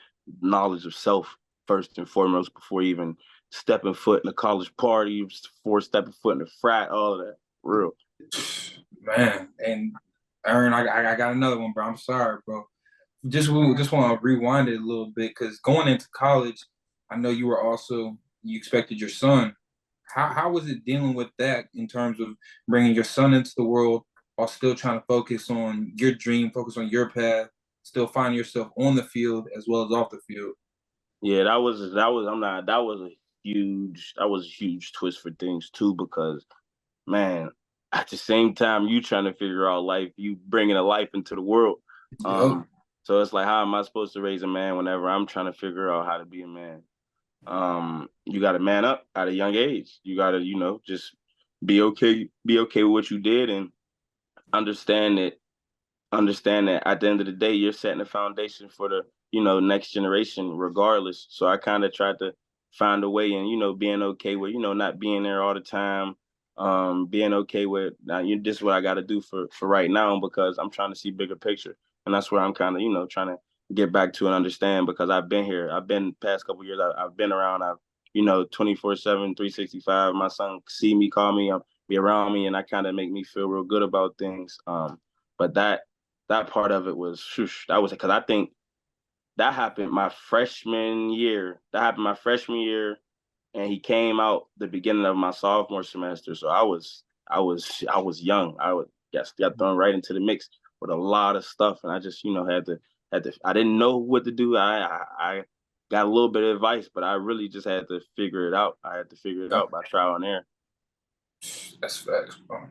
knowledge of self first and foremost before even stepping foot in a college party, before stepping foot in a frat, all of that. Real. Man, and Aaron, I got another one, bro. I'm sorry, bro. Just want to rewind it a little bit because going into college, I know you expected your son. How was it dealing with that in terms of bringing your son into the world while still trying to focus on your dream, focus on your path, still finding yourself on the field as well as off the field? Yeah, that was a huge twist for things too, because man, at the same time you trying to figure out life, you bringing a life into the world. So it's like, how am I supposed to raise a man whenever I'm trying to figure out how to be a man? You got to man up at a young age. You got to, just be okay with what you did and understand that at the end of the day, you're setting the foundation for the, next generation regardless. So I kind of tried to find a way and, being okay with, not being there all the time. Being okay with this is what I got to do for right now because I'm trying to see bigger picture. And that's where I'm kind of, trying to get back to and understand because I've been here. I've been past couple of years. I've been around. I've, 24/7, 365. My son see me, call me, be around me, and that kind of make me feel real good about things. But that part of it was, that was because I think that happened my freshman year. And he came out the beginning of my sophomore semester. So I was young. Got thrown right into the mix with a lot of stuff, and I just had to. I didn't know what to do. I got a little bit of advice, but I really just had to figure it out. I had to figure it out by trial and error. That's facts, bro.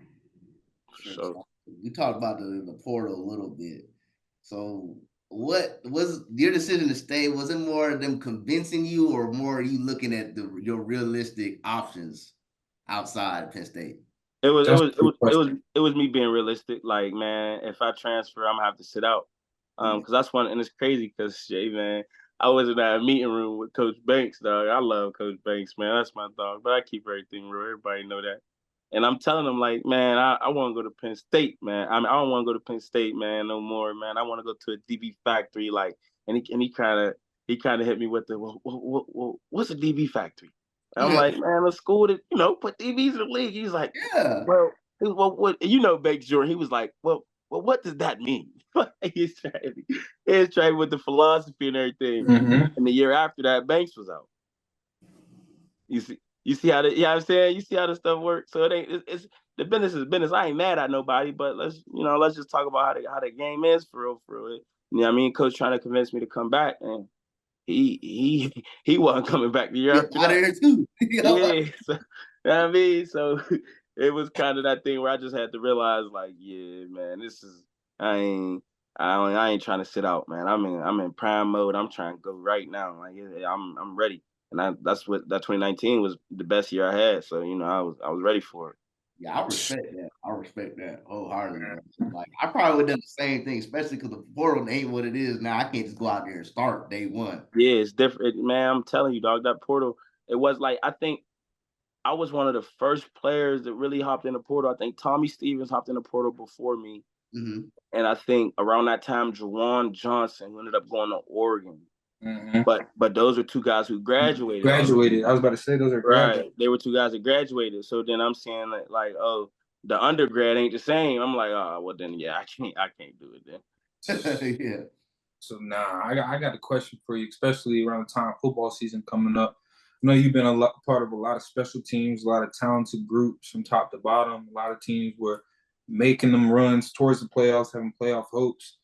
So we talked about the portal a little bit. So what was your decision to stay? Was it more them convincing you, or more you looking at your realistic options outside Penn State? It was me being realistic. Like, man, if I transfer, I'm gonna have to sit out. Because that's one, and it's crazy because man, I was in that meeting room with Coach Banks, dog. I love Coach Banks, man. That's my dog. But I keep everything real. Everybody know that. And I'm telling him, like, man, I want to go to Penn State, man. I don't want to go to Penn State, man, no more, man. I want to go to a DB factory, like. And he kind of hit me with the, what's a DB factory? And I'm like, man, a school that put DBs in the league. He's like, yeah. Well, what Banks Jordan? He was like, well, well, what does that mean? He's trying with the philosophy and everything. Mm-hmm. And the year after that, Banks was out. You see how the, you know what I'm saying? You see how this stuff works. So it's the business is business. I ain't mad at nobody, but let's just talk about how the game is for real, for real. You know what I mean? Coach trying to convince me to come back, and he wasn't coming back the year after that. There too. Yeah, so, you know what I mean? So it was kind of that thing where I just had to realize, like, yeah, man, this is I ain't trying to sit out, man. I'm in prime mode. I'm trying to go right now. Like, yeah, I'm ready. And that's what that 2019 was the best year I had. So, I was ready for it. Yeah, I respect that wholeheartedly, bro. Like, I probably would have done the same thing, especially because the portal ain't what it is now. I can't just go out there and start day one. Yeah, it's different, man. I'm telling you, dog. That portal, it was like, I think I was one of the first players that really hopped in the portal. I think Tommy Stevens hopped in the portal before me. Mm-hmm. And I think around that time, Juwan Johnson, who ended up going to Oregon. Mm-hmm. But those are two guys who graduated. I was about to say those are right. They were two guys that graduated. So then I'm saying like, oh, the undergrad ain't the same. I'm like, oh, well then, yeah, I can't do it then. Yeah. So I got a question for you, especially around the time football season coming up. I know you've been part of a lot of special teams, a lot of talented groups from top to bottom. A lot of teams were making them runs towards the playoffs, having playoff hopes.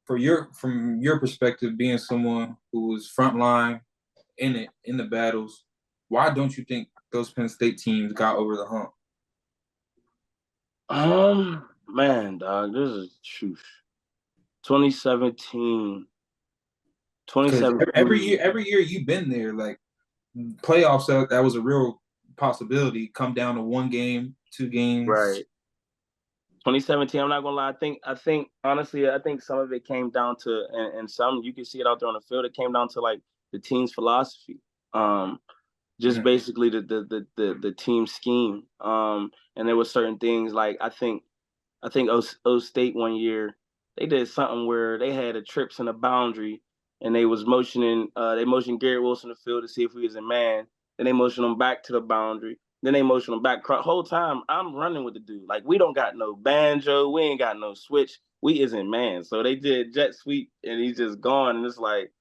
From your perspective, being someone who was frontline in the battles, why don't you think those Penn State teams got over the hump? Man, dog, this is truth. 2017. Every year you've been there, like playoffs, that was a real possibility. Come down to one game, 2 games. Right. 2017, I'm not gonna lie. I think honestly, I think some of it came down to, and some you can see it out there on the field. It came down to like the team's philosophy, just basically the team scheme. And there were certain things like I think O State one year they did something where they had a trips in a boundary, and they motioned Garrett Wilson to the field to see if he was a man. Then they motioned him back to the boundary. Then they motion him back. Whole time I'm running with the dude. Like, we don't got no banjo. We ain't got no switch. We isn't man. So they did jet sweep, and he's just gone. And it's like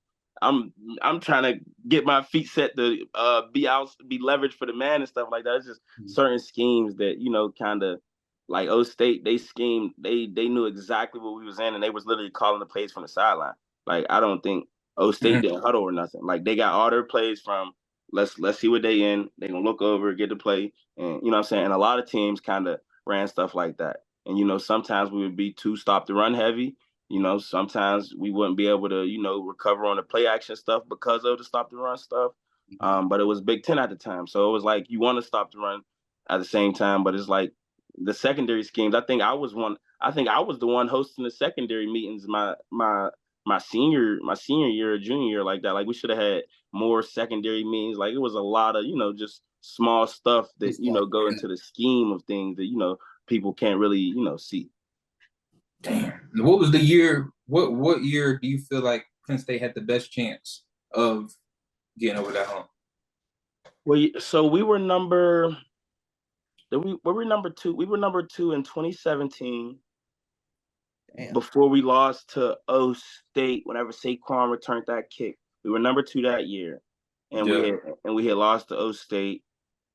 I'm trying to get my feet set to be leveraged for the man and stuff like that. It's just certain schemes that kind of like O State. They schemed. They knew exactly what we was in, and they was literally calling the plays from the sideline. Like, I don't think O State didn't huddle or nothing. Like, they got all their plays from. Let's see what they in. They're gonna look over, get to play. And you know what I'm saying? And a lot of teams kind of ran stuff like that. And sometimes we would be too stop the run heavy. Sometimes we wouldn't be able to, recover on the play action stuff because of the stop the run stuff. But it was Big Ten at the time. So it was like you want to stop the run at the same time, but it's like the secondary schemes. I think I was the one hosting the secondary meetings my senior year or junior year, like that. Like, we should have had more secondary meetings. Like, it was a lot of, just small stuff that, go into the scheme of things that, people can't really, see. Damn. What was the year? What year do you feel like Penn State had the best chance of getting over that hump? Well, so we were number 2. We were number 2 in 2017. Damn. Before we lost to O State, whenever Saquon returned that kick, we were number 2 that year, and we had lost to O State.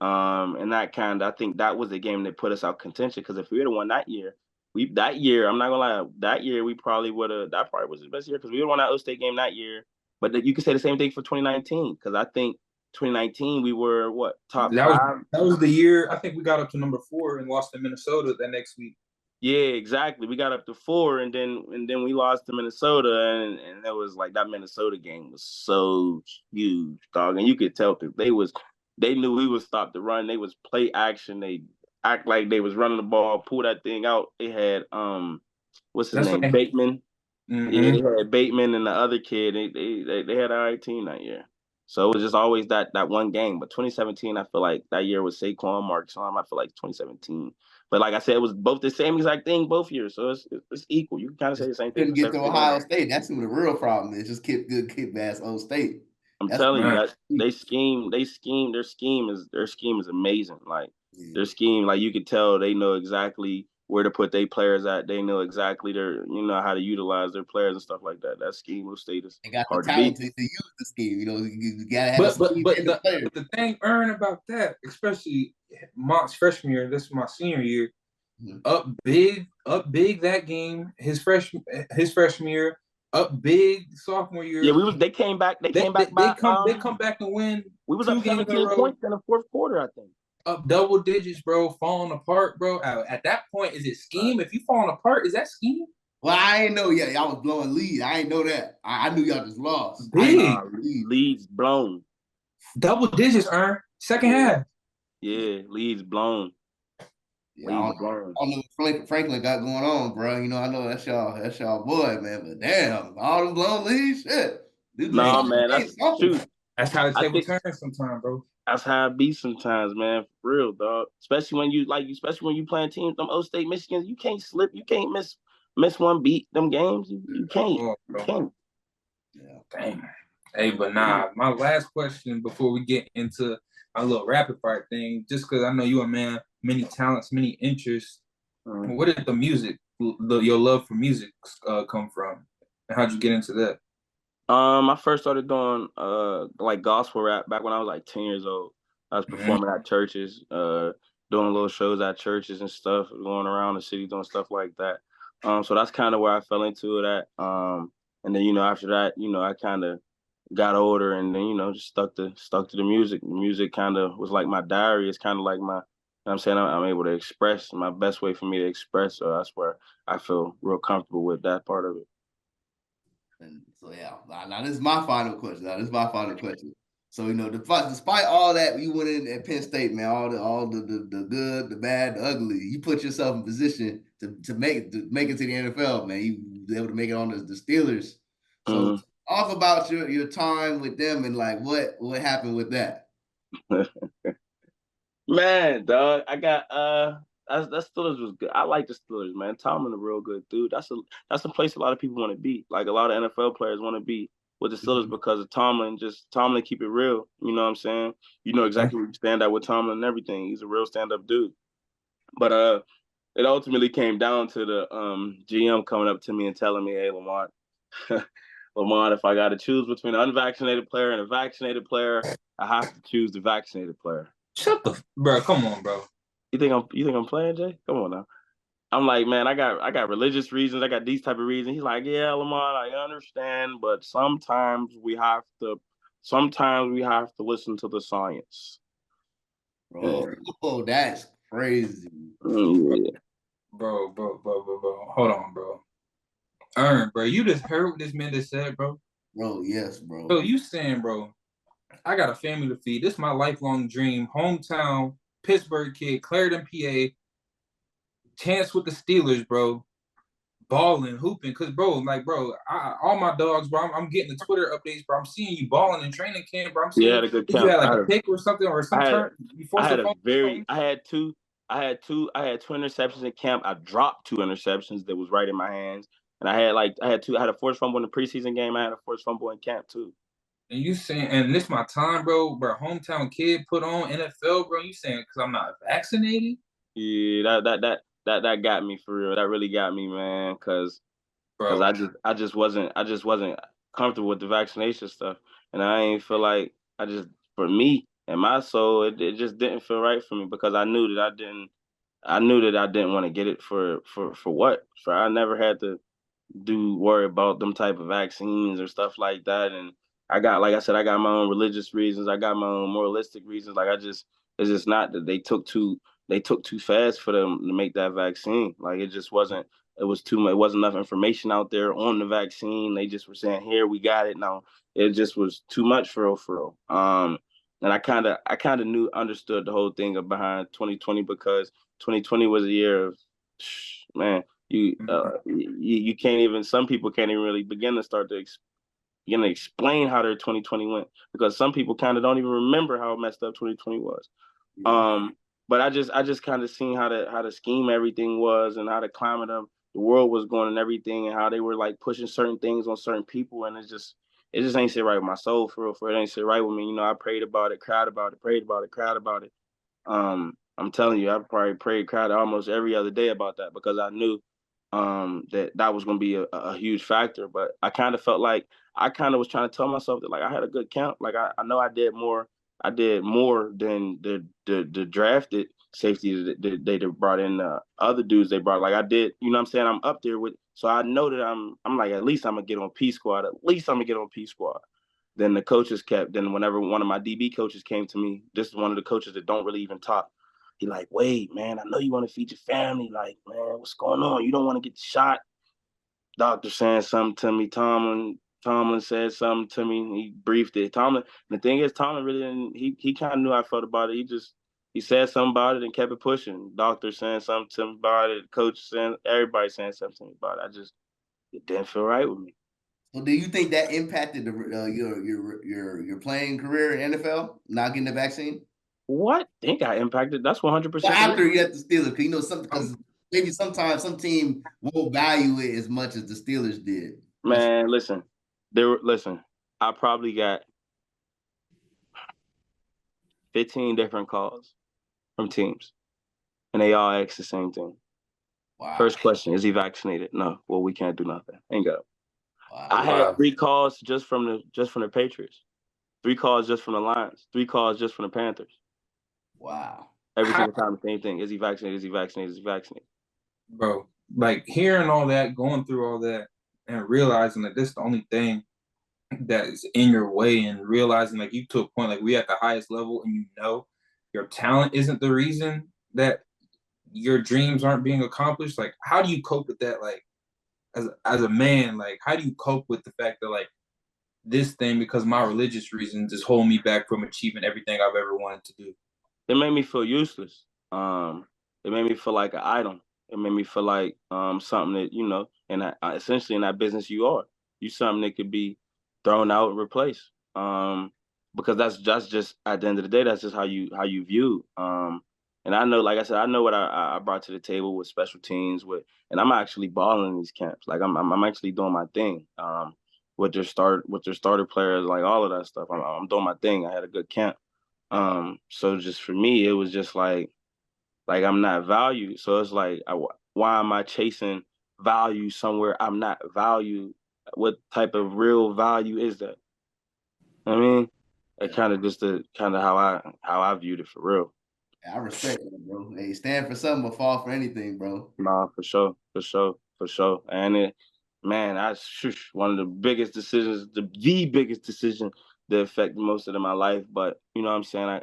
And that I think that was the game that put us out contention, because if we had won that year, I'm not gonna lie, that year we probably would have. That probably was the best year, because we would have won that O State game that year. But you could say the same thing for 2019, because I think 2019 we were top 5. That was the year I think we got up to number 4 and lost to Minnesota that next week. Yeah, exactly. We got up to 4, and then we lost to Minnesota, and it was like that Minnesota game was so huge, dog. And you could tell they knew we would stop the run. They was play action. They act like they was running the ball, pull that thing out. They had what's his name, Bateman. Mm-hmm. Yeah, they had Bateman and the other kid. They had our team that year. So it was just always that one game. But 2017, I feel like that year was Saquon, Mark Salm. I feel like 2017. But like I said, it was both the same exact thing both years. So it's equal. You can kind of say the same thing. Couldn't get to Ohio State. That's who the real problem is. Just keep ass Ohio State. I'm telling you, that their scheme is amazing. Like, their scheme, like, you could tell they know exactly where to put their players at. They know exactly how to utilize their players and stuff like that. That scheme of state is they got hard the to beat. talent to use the scheme. You gotta have the thing, Aaron, about that, especially Mont's freshman year, this is my senior year, up big that game, his freshman year, up big sophomore year. Yeah, they came back. They come back and win. We was up 17 points in the fourth quarter, I think. Up double digits, bro, falling apart, bro. At that point, is it scheme? If you falling apart, is that scheme? Well, I ain't know yet. Y'all was blowing lead. I ain't know that. I knew y'all just lost. Big leads blown. Double digits, Aaron. Second half. Yeah, leads blown. Yeah, I don't know what Franklin got going on, bro. I know that's y'all boy, man. But damn, all them blown leads, shit. No, man, that's true. That's how the table turns sometimes, bro. That's how it be sometimes, man. For real, dog. Especially when you playing teams, them O State Michigans, you can't slip, you can't miss one beat. Them games, you can't. You can't. Yeah, dang. Hey, but nah. My last question before we get into a little rapid fire thing, just because I know you a man, many talents, many interests. Where did the music, your love for music, come from? And how'd you get into that? I first started doing like gospel rap back when I was like 10 years old. I was performing at churches, doing little shows at churches and stuff, going around the city doing stuff like that. So that's kind of where I fell into it at. And then after that, I kind of got older and then just stuck to the music. The music kind of was like my diary. It's kind of like my, I'm saying, I'm able to express my best way for me to express. So that's where I feel real comfortable with that part of it. And so now this is my final question. So despite all that, you went in at Penn State, man. All the good, the bad, the ugly. You put yourself in position to make it to the NFL, man. You were able to make it on the Steelers. So talk about your time with them and like what happened with that. Man, dog, I got that Steelers was good. I like the Steelers, man. Tomlin a real good dude. That's a place a lot of people want to be. Like a lot of NFL players want to be with the Steelers because of Tomlin. Just Tomlin keep it real. You know what I'm saying? You know exactly where you stand at with Tomlin and everything. He's a real stand-up dude. But it ultimately came down to the GM coming up to me and telling me, "Hey, Lamont, Lamont, if I got to choose between an unvaccinated player and a vaccinated player, I have to choose the vaccinated player." Shut the bro. Come on, bro. You think I'm playing, Jay? Come on now. I'm like, man, I got religious reasons. I got these type of reasons. He's like, yeah, Lamont, I understand, but sometimes we have to listen to the science. Bro, that's crazy. Yeah. Bro. Hold on, bro. Aaron, bro, you just heard what this man just said, bro? Bro, yes, bro. So you saying, bro, I got a family to feed. This is my lifelong dream. Hometown, Pittsburgh kid, Clarendon, PA. Chance with the Steelers, bro. Balling, hooping. Because, bro, like, bro, all my dogs, bro, I'm getting the Twitter updates, bro. I'm seeing you balling in training camp, bro. I'm seeing a good camp. You had like a pick or something or some turn. I had two interceptions in camp. I dropped 2 interceptions that was right in my hands. And I had a forced fumble in the preseason game. I had a forced fumble in camp too. And you saying, and this my time, bro, hometown kid put on NFL, bro. You saying because I'm not vaccinated? Yeah, that got me for real. That really got me, man. Because I just wasn't comfortable with the vaccination stuff, and I ain't feel like for me and my soul, it just didn't feel right for me because I knew that I didn't want to get it for what? For I never had to worry about them type of vaccines or stuff like that. And like I said, I got my own religious reasons. I got my own moralistic reasons. Like it's just not that they took too fast for them to make that vaccine. Like it just wasn't, it was too much. It wasn't enough information out there on the vaccine. They just were saying, here, we got it. Now it just was too much for real. And I kind of understood the whole thing behind 2020 because 2020 was a year of, man, you can't even, some people can't even really begin to start to explain how their 2020 went because some people kind of don't even remember how messed up 2020 was. But I just kind of seen how the scheme everything was and how the climate of the world was going and everything and how they were like pushing certain things on certain people and it just ain't sit right with my soul for real. It ain't sit right with me. I prayed about it, cried about it, prayed about it, cried about it. I'm telling you, I probably prayed, cried almost every other day about that because I knew that was going to be a huge factor. But I kind of felt like I kind of was trying to tell myself that like I had a good count. Like I know I did more. I did more than the drafted safety that they brought in. Other dudes they brought. Like I did. You know what I'm saying? I'm up there with. So I know that I'm like at least I'm gonna get on P squad. At least I'm gonna get on P squad. Then the coaches kept. Then whenever one of my DB coaches came to me, this is one of the coaches that don't really even talk. He like, wait, man, I know you want to feed your family. Like, man, what's going on? You don't want to get shot. Doctor saying something to me. Tomlin said something to me. He briefed it. The thing is, Tomlin really didn't. He kind of knew how I felt about it. He said something about it and kept it pushing. Doctor saying something to me about it. Coach saying, everybody saying something to me about it. It didn't feel right with me. So, do you think that impacted your playing career in NFL? Not getting the vaccine? What? Think I impacted? That's 100%. Well, after you have the Steelers, because maybe sometimes some team won't value it as much as the Steelers did. Man, listen, I probably got 15 different calls from teams, and they all ask the same thing. Wow. First question: is he vaccinated? No. Well, we can't do nothing. Ain't go. Wow. I had 3 calls just from the Patriots, 3 calls just from the Lions, 3 calls just from the Panthers. Wow. Every single time, the same thing: is he vaccinated? Is he vaccinated? Is he vaccinated? Bro, like hearing all that, going through all that, and realizing that this is the only thing that is in your way, and realizing like you to a point like we at the highest level, and you know your talent isn't the reason that your dreams aren't being accomplished. Like, how do you cope with that? Like, as a man, like, how do you cope with the fact that like this thing, because my religious reasons, is holding me back from achieving everything I've ever wanted to do? It made me feel useless. It made me feel like an item. It made me feel like something that, and essentially in that business you something that could be thrown out and replaced. Because that's just at the end of the day, that's just how you view. And I know, like I said, I know what I brought to the table with special teams, and I'm actually balling in these camps. Like I'm actually doing my thing. With their starter players, like all of that stuff. I'm doing my thing. I had a good camp. So just for me, it was just like I'm not valued. So it's like, why am I chasing value somewhere I'm not valued? What type of real value is that? I mean, it kind of just how I viewed it for real. I respect it, bro. Hey, stand for something but fall for anything, bro. Nah, for sure. And one of the biggest decisions, the biggest decision that affected most of my life. But you know what I'm saying?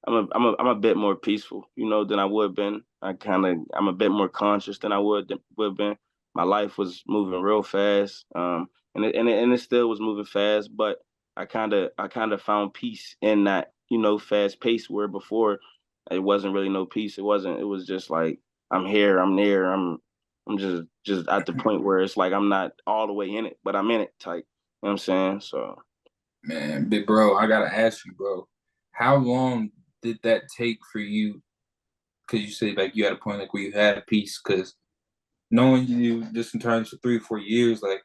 I'm a bit more peaceful, than I would have been. I'm a bit more conscious than I would have been. My life was moving real fast, and it still was moving fast. But I kind of found peace in that, fast pace, where before it wasn't really no peace. It was just like I'm here, I'm there, I'm just at the point where it's like I'm not all the way in it, but I'm in it type. You know what I'm saying? So, man, big bro, I gotta ask you, bro, how long did that take for you? Because you said like you had a point like where you had peace. Because knowing you just in terms of 3 or 4 years, like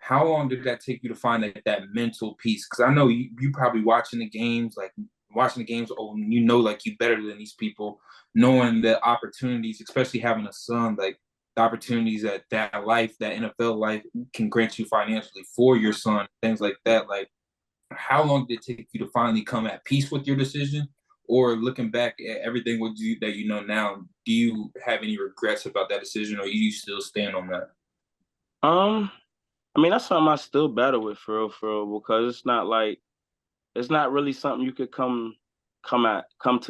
how long did that take you to find that mental peace? Because I know you probably watching the games, like oh, like you better than these people, knowing the opportunities, especially having a son, like the opportunities that life, that NFL life can grant you financially for your son, things like that. Like, how long did it take you to finally come at peace with your decision? Or looking back at everything that you know now, do you have any regrets about that decision, or you still stand on that? I mean, that's something I still battle with for real, because it's not really something you could come to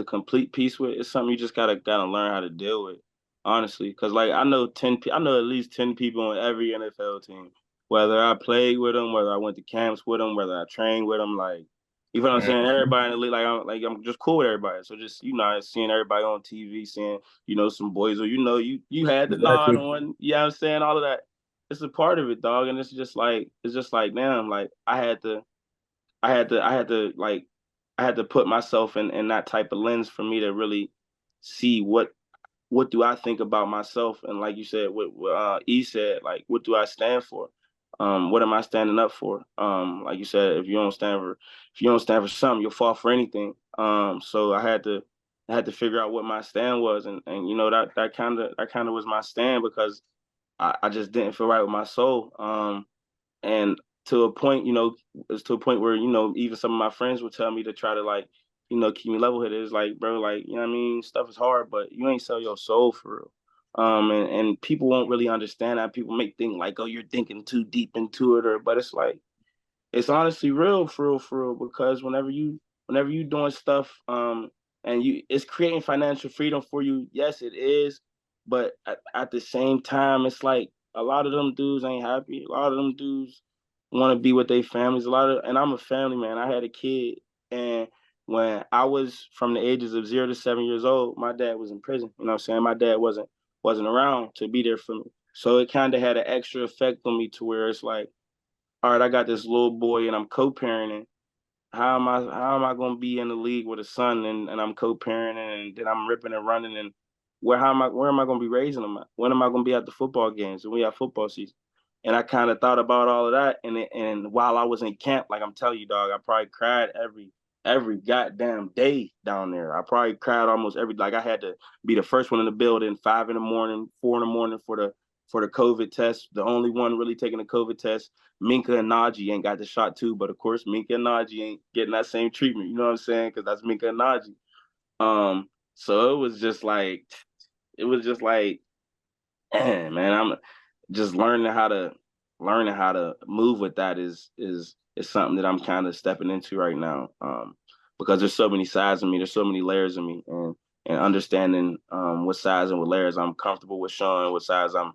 complete peace with. It's something you just gotta learn how to deal with, honestly. Because like I know at least 10 people on every NFL team. Whether I played with them, whether I went to camps with them, whether I trained with them, like, you know what I'm saying? Everybody in the league, I'm just cool with everybody. So just, seeing everybody on TV, seeing, some boys, or, you had the nod on, you know what I'm saying? All of that. It's a part of it, dog. And it's just like, damn, like I had to put myself in that type of lens for me to really see what do I think about myself. And like you said, what E said, like, what do I stand for? What am I standing up for? Like you said, if you don't stand for something, you'll fall for anything. So I had to figure out what my stand was, and you know that kind of was my stand because I just didn't feel right with my soul. And to a point, you know, it's to a point where, you know, even some of my friends would tell me to try to like, you know, keep me level headed. It's like, bro, like, you know what I mean? Stuff is hard, but you ain't sell your soul for real. And people won't really understand that. People may think like, oh, you're thinking too deep into it, but it's like, it's honestly real for real, because whenever you doing stuff, and it's creating financial freedom for you. Yes, it is, but at the same time, it's like a lot of them dudes ain't happy. A lot of them dudes want to be with their families. And I'm a family man. I had a kid, and when I was from the ages of 0 to 7 years old, my dad was in prison. You know what I'm saying? My dad wasn't around to be there for me. So it kind of had an extra effect on me to where it's like, all right, I got this little boy and I'm co-parenting. How am I gonna be in the league with a son, and I'm co-parenting, and then I'm ripping and running, and where am I gonna be raising him at? When am I gonna be at the football games when we have football season? And I kind of thought about all of that, and while I was in camp, like I'm telling you, dog, I probably cried every goddamn day down there. I probably cried almost every, like I had to be the first one in the building, 5 in the morning, 4 in the morning for the COVID test. The only one really taking the COVID test. Minka and Najee ain't got the shot too, but of course Minka and Najee ain't getting that same treatment. You know what I'm saying? Because that's Minka and Najee. So it was just like, man, I'm just learning how to move with that is something that I'm kind of stepping into right now. Because there's so many sides of me, there's so many layers of me, and understanding what sides and what layers I'm comfortable with showing, what sides I'm,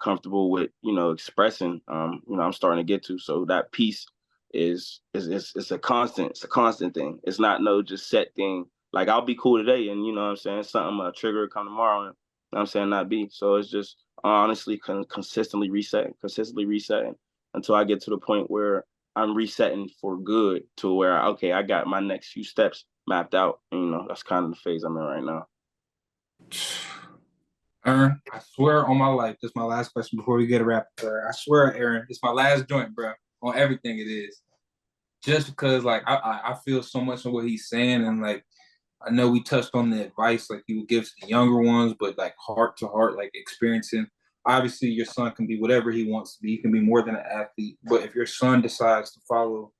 comfortable with, expressing. I'm starting to get to. So that piece is it's a constant thing. It's not no just set thing. Like I'll be cool today, and you know what I'm saying, something a trigger come tomorrow, and you know what I'm saying, not be. So it's just honestly consistently resetting until I get to the point where I'm resetting for good, to where okay, I got my next few steps mapped out. And, that's kind of the phase I'm in right now. Aaron, I swear on my life, this is my last question before we get a wrap. I swear, Aaron, it's my last joint, bro, on everything it is. Just because, like, I feel so much on what he's saying, and like, I know we touched on the advice like he would give to the younger ones, but like heart to heart, like experiencing. Obviously, your son can be whatever he wants to be. He can be more than an athlete. But if your son decides to follow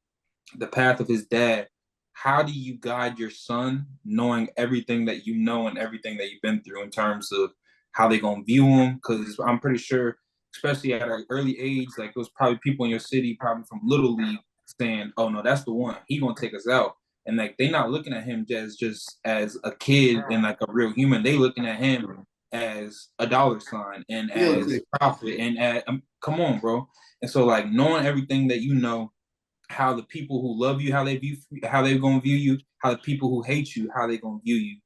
the path of his dad, how do you guide your son, knowing everything that you know and everything that you've been through in terms of how they're gonna view him? Because I'm pretty sure, especially at an early age, like there was probably people in your city, probably from Little League, saying, "Oh no, that's the one. He gonna take us out." And like they're not looking at him just as a kid and like a real human. They looking at him as a dollar sign and as profit and as, come on, bro. And so like knowing everything that you know, how the people who love you, how they're gonna view you, how the people who hate you, how they're gonna view you.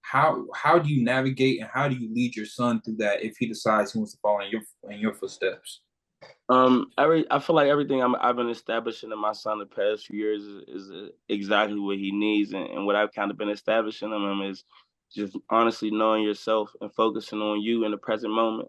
How do you navigate and how do you lead your son through that if he decides he wants to follow in your footsteps? I feel like everything I've been establishing in my son the past few years is exactly what he needs, and what I've kind of been establishing in him is just honestly knowing yourself and focusing on you in the present moment.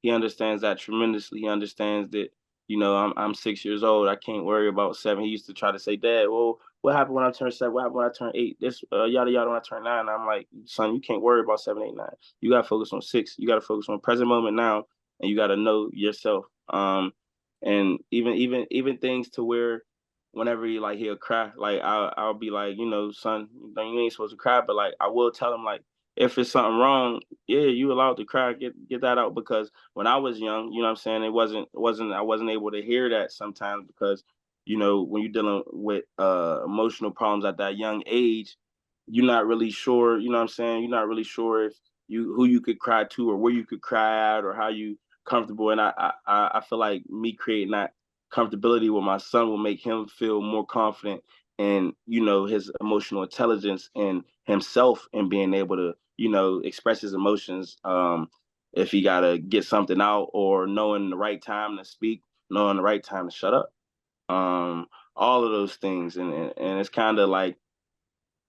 He understands that tremendously. He understands that, I'm 6 years old. I can't worry about 7. He used to try to say, "Dad, well, what happened when I turned 7? What happened when I turned 8? This yada yada when I turned 9." And I'm like, "Son, you can't worry about 7, 8, 9. You gotta focus on 6. You gotta focus on present moment now, and you gotta know yourself." And even things to where whenever he'll cry, like I'll be like, son, you ain't supposed to cry, but like I will tell him, like, if it's something wrong, yeah, you allowed to cry, get that out. Because when I was young, you know what I'm saying, I wasn't able to hear that sometimes, because when you're dealing with emotional problems at that young age, you're not really sure, you know what I'm saying, you're not really sure if who you could cry to, or where you could cry at, or how you comfortable. And I feel like me creating that comfortability with my son will make him feel more confident in, his emotional intelligence and himself, and being able to, express his emotions, if he gotta get something out, or knowing the right time to speak, knowing the right time to shut up. All of those things. And it's kind of like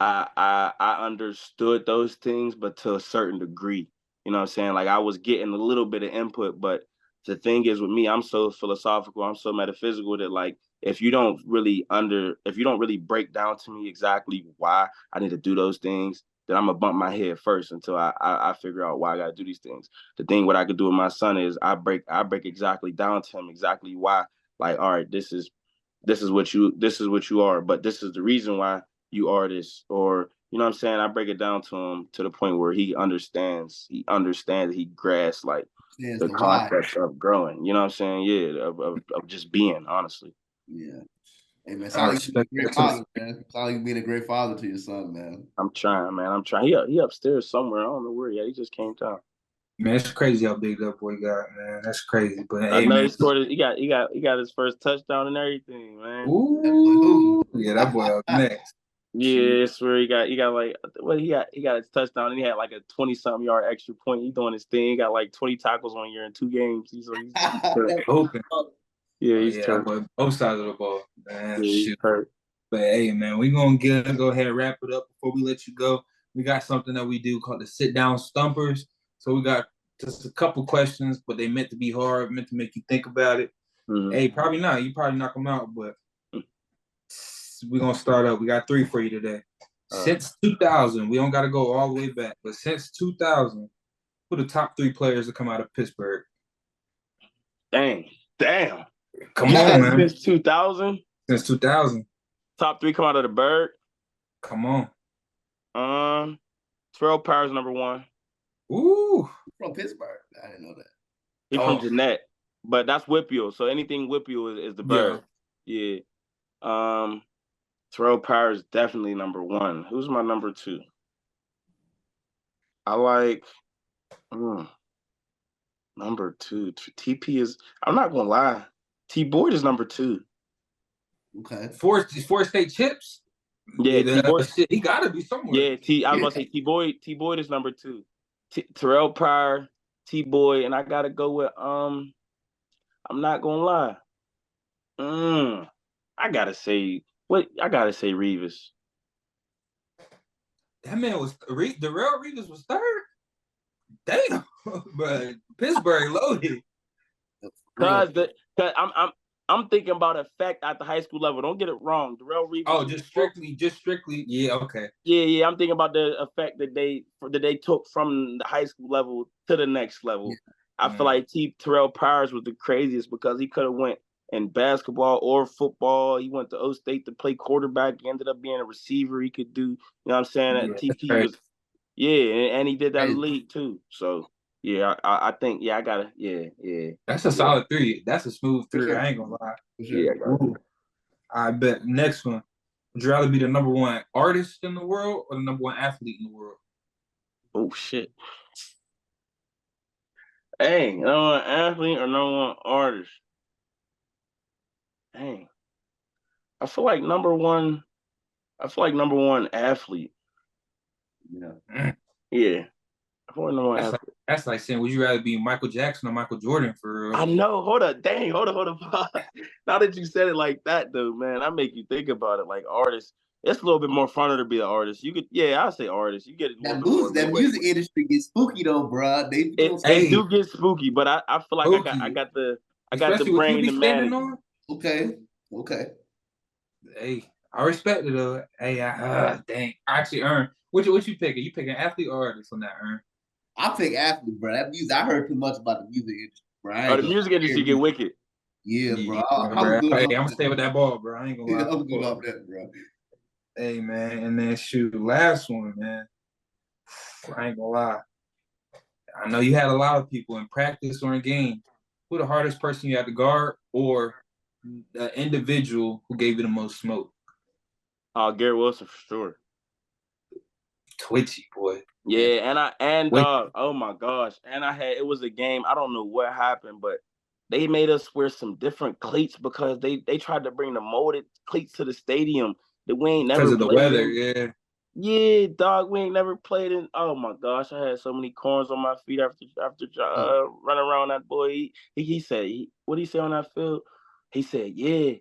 I understood those things, but to a certain degree. You know what I'm saying? Like I was getting a little bit of input, but the thing is with me, I'm so philosophical, I'm so metaphysical, that like if you don't really break down to me exactly why I need to do those things, then I'm gonna bump my head first until I figure out why I gotta do these things. The thing what I could do with my son is I break exactly down to him exactly why. Like, all right, this is what you are, but this is the reason why you are this, or you know what I'm saying? I break it down to him to the point where he understands, he grasps like the concept of growing. You know what I'm saying? Yeah, of just being, honestly. Yeah. Hey man, sound like you being a great father, man. Sound like you being a great father to your son, man. I'm trying, man. I'm trying. He upstairs somewhere. I don't know where. Yeah, he just came down. Man, it's crazy how big that boy got, man. That's crazy. But I hey, know man, he scored. He got his first touchdown and everything, man. Ooh, yeah, that boy up next. Yeah, I swear he got like he got his touchdown and he had like a 20-something yard extra point. He doing his thing. He got like 20 tackles 1 year in 2 games. He's open. Yeah, he's hurt. Both sides of the ball, man. Yeah, he's hurt. But hey, man, we're gonna go ahead and wrap it up before we let you go. We got something that we do called the Sit-Down Stumpers. So we got just a couple questions, but they meant to be hard, meant to make you think about it. Mm-hmm. Hey, probably not. You probably knock them out, but we're going to start up. We got 3 for you today. Since 2000, we don't got to go all the way back, but since 2000, who the top 3 players to come out of Pittsburgh? Damn. Come on, man. Since 2000? Since 2000. Top 3 come out of the Bird? Come on. Terrell Powers, number 1. Ooh. From Pittsburgh. I didn't know that. He's from Jeanette, but that's Whippeal. So anything Whippeal is the Bird. Yeah. Terrell Powers definitely number 1. Who's my number 2? I like number 2. TP is. I'm not gonna lie. T Boyd is number 2. Okay. 4 state chips. Yeah, T Boyd. He gotta be somewhere. Yeah, I was gonna say T Boyd. T Boyd is number 2. Terrell Pryor, T Boyd, and I gotta go with I'm not gonna lie. I gotta say Revis. That man was Darrell Revis was 3rd. Damn, but Pittsburgh loaded. Cause I'm thinking about effect at the high school level. Don't get it wrong. Darrell Revis. Oh, just strictly. Yeah, okay. Yeah. I'm thinking about the effect that they took from the high school level to the next level. Yeah. I feel like Terrell Powers was the craziest because he could have went in basketball or football. He went to O State to play quarterback. He ended up being a receiver. He could do, you know what I'm saying? That TP was, and he did that in the league too. So. Yeah, I think, I gotta, yeah. That's a solid 3. That's a smooth 3. Sure. I ain't gonna lie. Yeah, I bet. Next one. Would you rather be the number 1 artist in the world or the number 1 athlete in the world? Oh, shit. Hey, number 1 athlete or number 1 artist? Dang. I feel like number 1 athlete. Yeah. Yeah. That's like saying, would you rather be Michael Jackson or Michael Jordan for real? I know. Hold up. Dang. Hold up. Now that you said it like that, though, man, I make you think about it. Like artists, it's a little bit more funner to be an artist. You could, I'll say artist. You get it. That music industry gets spooky though, bro. They do get spooky, but I feel like spooky. I got the brain, the man. Okay. Hey, I respect it though. Hey, dang. I actually earned. What you picking? You picking athlete or artist on that, Earn? I pick athlete, bro. That music, I heard too much about the music industry, bro. The music industry get wicked. Yeah, bro. I'm gonna stay with that ball, bro. I ain't gonna lie. I'm good off that, bro. Hey, man, and then shoot, last one, man. I ain't gonna lie. I know you had a lot of people in practice or in game. Who the hardest person you had to guard, or the individual who gave you the most smoke? Garrett Wilson for sure. Twitchy boy. Yeah, oh my gosh. And it was a game. I don't know what happened, but they made us wear some different cleats because they tried to bring the molded cleats to the stadium that we ain't never because of the weather, in. Yeah, dog, we ain't never played in. Oh my gosh, I had so many corns on my feet after running around that boy. He said, what did he say on that field? He said, yeah,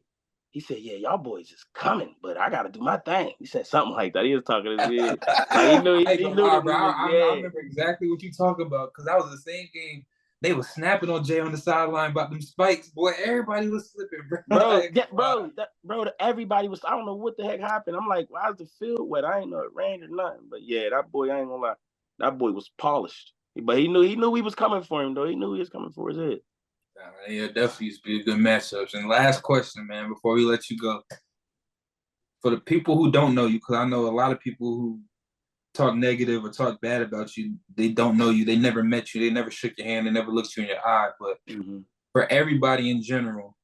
y'all boys is coming, but I got to do my thing. He said something like that. He was talking his head. Like he knew. I remember exactly what you talk about because that was the same game they was snapping on Jay on the sideline about them spikes. Boy, everybody was slipping, Everybody was. I don't know what the heck happened. I'm like, why is the field wet? I ain't know it rained or nothing. But yeah, that boy, I ain't gonna lie, that boy was polished. But he knew we was coming for him though. He knew he was coming for his head. Yeah, definitely used to be a good matchups. And last question, man, before we let you go. For the people who don't know you, because I know a lot of people who talk negative or talk bad about you, they don't know you. They never met you. They never shook your hand. They never looked you in your eye. But for everybody in general,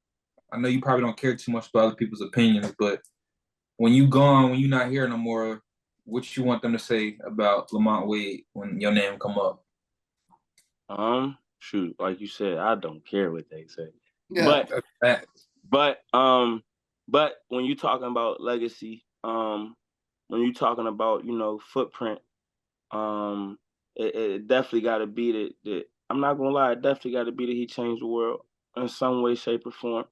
I know you probably don't care too much about other people's opinions, but when you gone, when you're not here no more, what you want them to say about Lamont Wade when your name come up? Shoot, like you said, I don't care what they say. Yeah. But when you're talking about legacy, when you're talking about, footprint, it definitely got to be that. I'm not gonna lie, it definitely got to be that he changed the world in some way, shape, or form.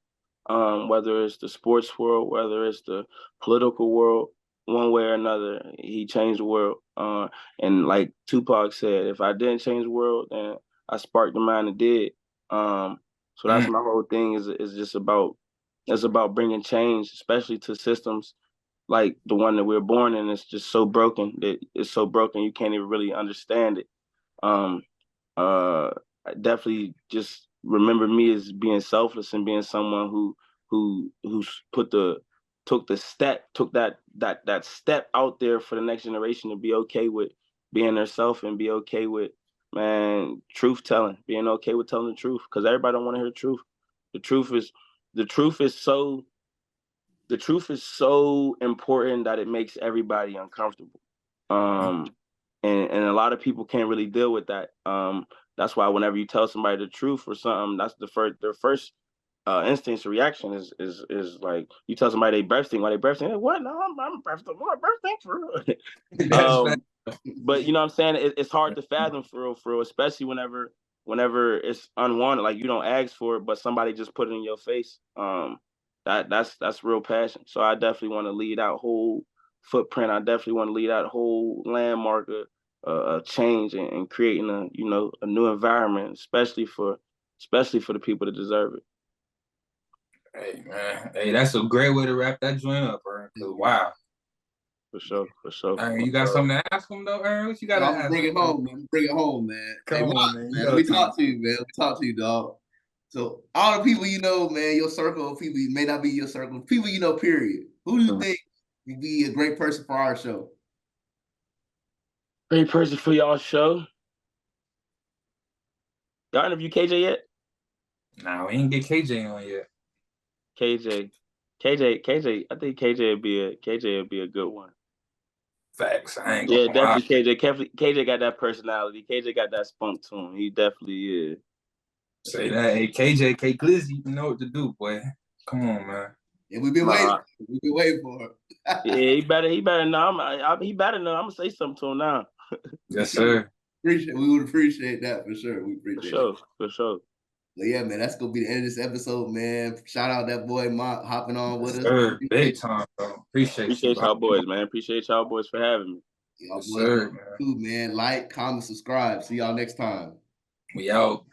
Whether it's the sports world, whether it's the political world, one way or another, he changed the world. And like Tupac said, if I didn't change the world, then I sparked the mind that did. So that's my whole thing is just about, it's about bringing change, especially to systems like the one that we're born in. It's just so broken that it's so broken you can't even really understand it. I definitely just remember me as being selfless and being someone who took that step out there for the next generation to be okay with being themselves and be okay with, man, truth telling, being okay with telling the truth, because everybody don't want to hear the truth. The truth is so important that it makes everybody uncomfortable. And a lot of people can't really deal with that. That's why whenever you tell somebody the truth or something, that's their first instinct or reaction is like, you tell somebody they birthing, why they birthing? Like, what? No, I'm birthing. What birthing for real? But you know what I'm saying? It's hard to fathom for real, especially whenever it's unwanted, like you don't ask for it, but somebody just put it in your face. That's real passion. So I definitely want to lead out whole footprint. I definitely want to lead out whole landmark, a change and creating a new environment, especially for the people that deserve it. Hey man, that's a great way to wrap that joint up, Ern. Wow. For sure. Ern, you got something to ask him though, Ern? What you got to ask? Bring it home, man. Bring it home, man. Come on, man. Let me talk to you, man. Let me talk to you, dog. So all the people you know, man, your circle of people, may not be your circle, people you know, period. Who do you think would be a great person for our show? Great person for y'all show? Y'all interview KJ yet? Nah, we ain't get KJ on yet. KJ. I think KJ would be a good one. Facts. I ain't gonna definitely lie. KJ got that personality. KJ got that spunk to him. He definitely is. Say that. Hey, KJ, K Glizzy, you know what to do, boy. Come on, man. Yeah, we've been waiting. We've been waiting for it. Yeah, he better know. He better know. I'm gonna say something to him now. Yes, sir. We would appreciate that for sure. We appreciate it. For sure. But yeah, man, that's gonna be the end of this episode, man. Shout out that boy Mont hopping on with us. Sir, big time, bro. Appreciate y'all boys, man. Appreciate y'all boys for having me. Y'all boys, sir, man. Like, comment, subscribe. See y'all next time. We out.